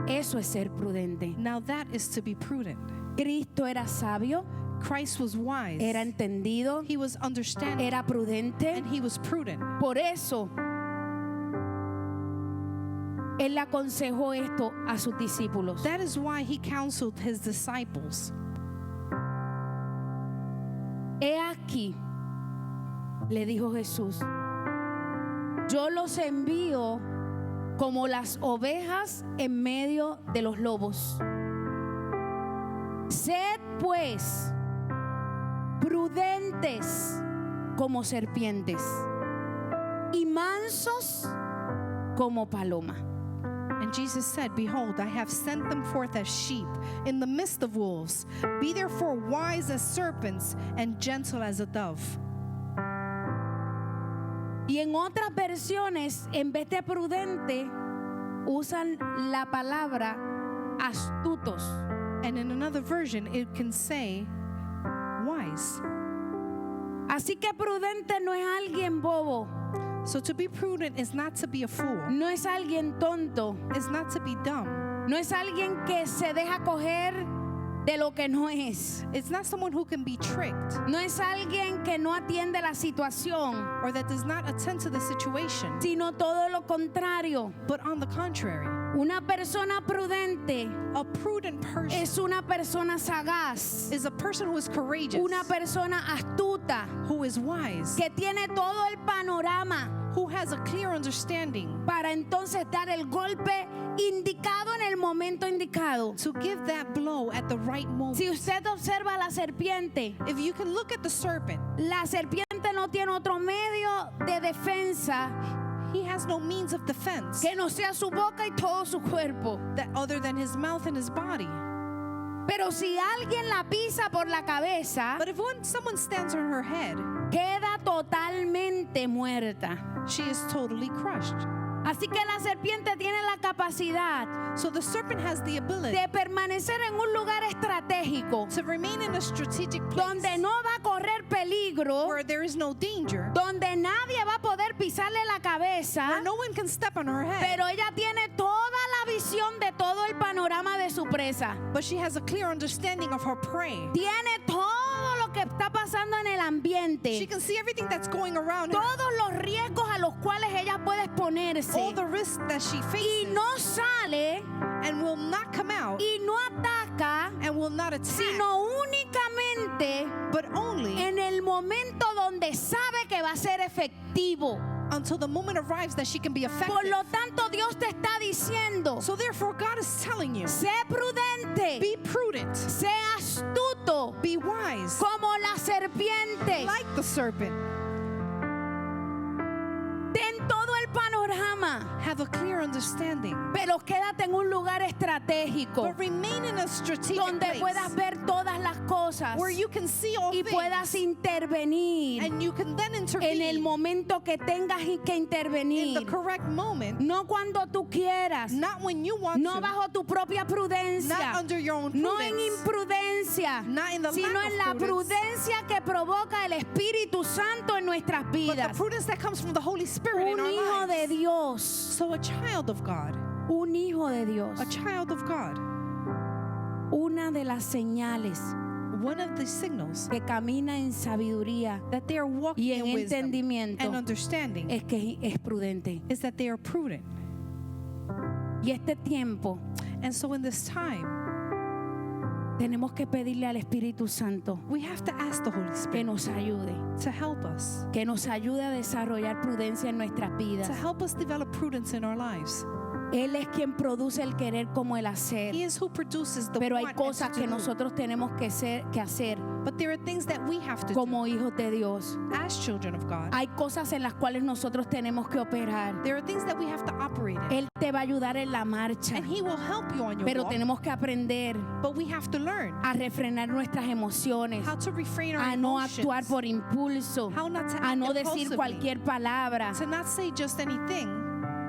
Eso es ser prudente. Now that is to be prudent. Cristo era sabio, Christ was wise. era entendido, He was understanding, era prudente. and he was prudent. Por eso Él le aconsejó esto a sus discípulos. That is why he counseled his disciples. He aquí, le dijo Jesús, yo los envío como las ovejas en medio de los lobos. Sed pues prudentes como serpientes y mansos como paloma. And Jesus said, Behold, I have sent them forth as sheep in the midst of wolves. Be therefore wise as serpents and gentle as a dove. Y en otras versiones, en vez de prudente, usan la palabra astutos. And in another version, it can say wise. Así que prudente no es alguien bobo, So to be prudent is not to be a fool. no es alguien tonto, It's not to be dumb. no es alguien que se deja coger de lo que no es, It's not someone who can be tricked no es alguien que no atiende la situación, or that does not attend to the situation, sino todo lo contrario. but on the contrary, Una persona prudente a prudent person es una persona sagaz, is a person who is courageous, una persona astuta, who is wise, que tiene todo el panorama who has a clear understanding para entonces dar el golpe indicado en el momento indicado. to give that blow at the right moment. Si usted observa a la serpiente, If you can look at the serpent, la serpiente no tiene otro medio de defensa he has no means of defense que no sea su boca y todo su cuerpo. that other than his mouth and his body. Pero si alguien la pisa por la cabeza, But if someone stands on her head, queda totalmente muerta. She is totally crushed. Así que la serpiente tiene la capacidad So the serpent has the ability de permanecer en un lugar estratégico to remain in a strategic place donde no va a correr peligro, where there is no danger, donde nadie va a poder pisarle la cabeza, where no one can step on her head, pero ella tiene toda la visión de todo el panorama de su presa. but she has a clear understanding of her prey. Tiene todo lo que está pasando en el She ambiente, can see everything that's going around her, todos los riesgos a los cuales ella puede exponerse, all the risks that she y faces, no sale and will not come out y no ataca, and will not attack, sino únicamente but only en el momento donde sabe que va a ser efectivo. until the moment arrives that she can be Por effective. lo tanto, Dios te está diciendo, So therefore, God is telling you, sé prudente, be prudent, sé astuto, be wise, como la serpiente. like the serpent. Ten todo el panorama, Have a clear understanding, pero quédate en un lugar estratégico but remain in a strategic donde place puedas ver todas las cosas where you can see all y puedas things, intervenir and you can then en el intervene momento que tengas que in intervenir. the correct moment, No cuando tú quieras, not when you want no to, bajo tu propia prudencia, not under your own no en prudence, imprudencia, not in the sino lack en of la prudence, prudencia que provoca el Espíritu Santo en nuestras but the vidas. prudence that comes from the Holy Spirit in Un our hijo de lives. Dios, So a child of God, un hijo de Dios. a child of God, Una de las señales one of the signals que camina en sabiduría that they are walking y en in wisdom entendimiento and understanding es que es prudente. is that they are prudent. Y este tiempo And so in this time, tenemos que pedirle al Espíritu Santo we have to ask the Holy que Spirit nos ayude, to help us, que nos ayude a desarrollar prudencia en nuestras vidas. to help us develop prudence in our lives. Él es quien produce el querer como el hacer. He is who produces the Pero hay want and cosas to que do. nosotros tenemos que hacer But there are things that we have to como hijos de Dios. do as children of God. Hay cosas en las cuales nosotros tenemos que operar. There are things that we have to operate in. Él te va a ayudar en la marcha, And He will help you on your pero walk. tenemos que aprender But we have to learn a refrenar nuestras emociones, how to refrain our a no emotions, actuar por impulso, how not to a act no decir impulsively, cualquier palabra, to not say just anything,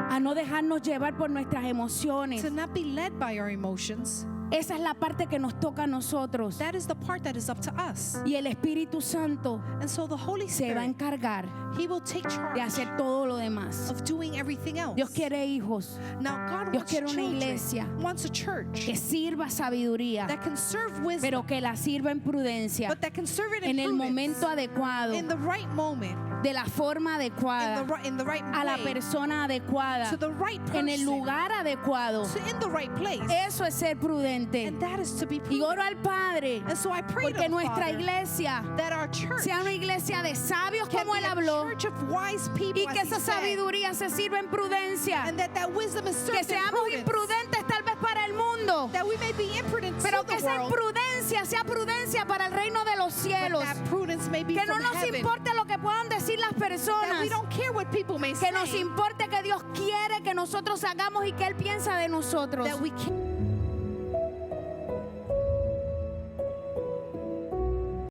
a no dejarnos llevar por nuestras emociones. to not be led by our emotions. Esa es la parte que nos toca a nosotros. That is the part that is up to us. Y el Espíritu Santo And so the Holy se va a Spirit, encargar He will take de charge hacer todo lo demás. of doing everything else. Dios quiere hijos Now God Dios wants quiere una children, iglesia wants a church que sirva sabiduría, that can serve wisdom, pero que la sirva en prudencia, but that can serve it in en el prudence, momento adecuado, in the right moment, de la forma adecuada, in the right a la way, persona adecuada, to the right person, en el lugar adecuado. in the right place. Eso es ser prudente. And that is to be Y prudent. oro al Padre And so I pray to porque the nuestra Father iglesia that our church sea una iglesia de sabios can como be Él a habló, church of wise people, y que as he esa said, sabiduría se sirva en prudencia, and that wisdom is que served in seamos prudence, imprudentes tal vez para el mundo, that we may be imprudent pero to que the esa world, imprudencia sea prudencia para el reino de los but cielos, that prudence may be que no from nos heaven, importe lo que puedan decir las that personas, we don't care what people may que nos say, importe que Dios quiere que nosotros hagamos y que Él piensa de nosotros. that we can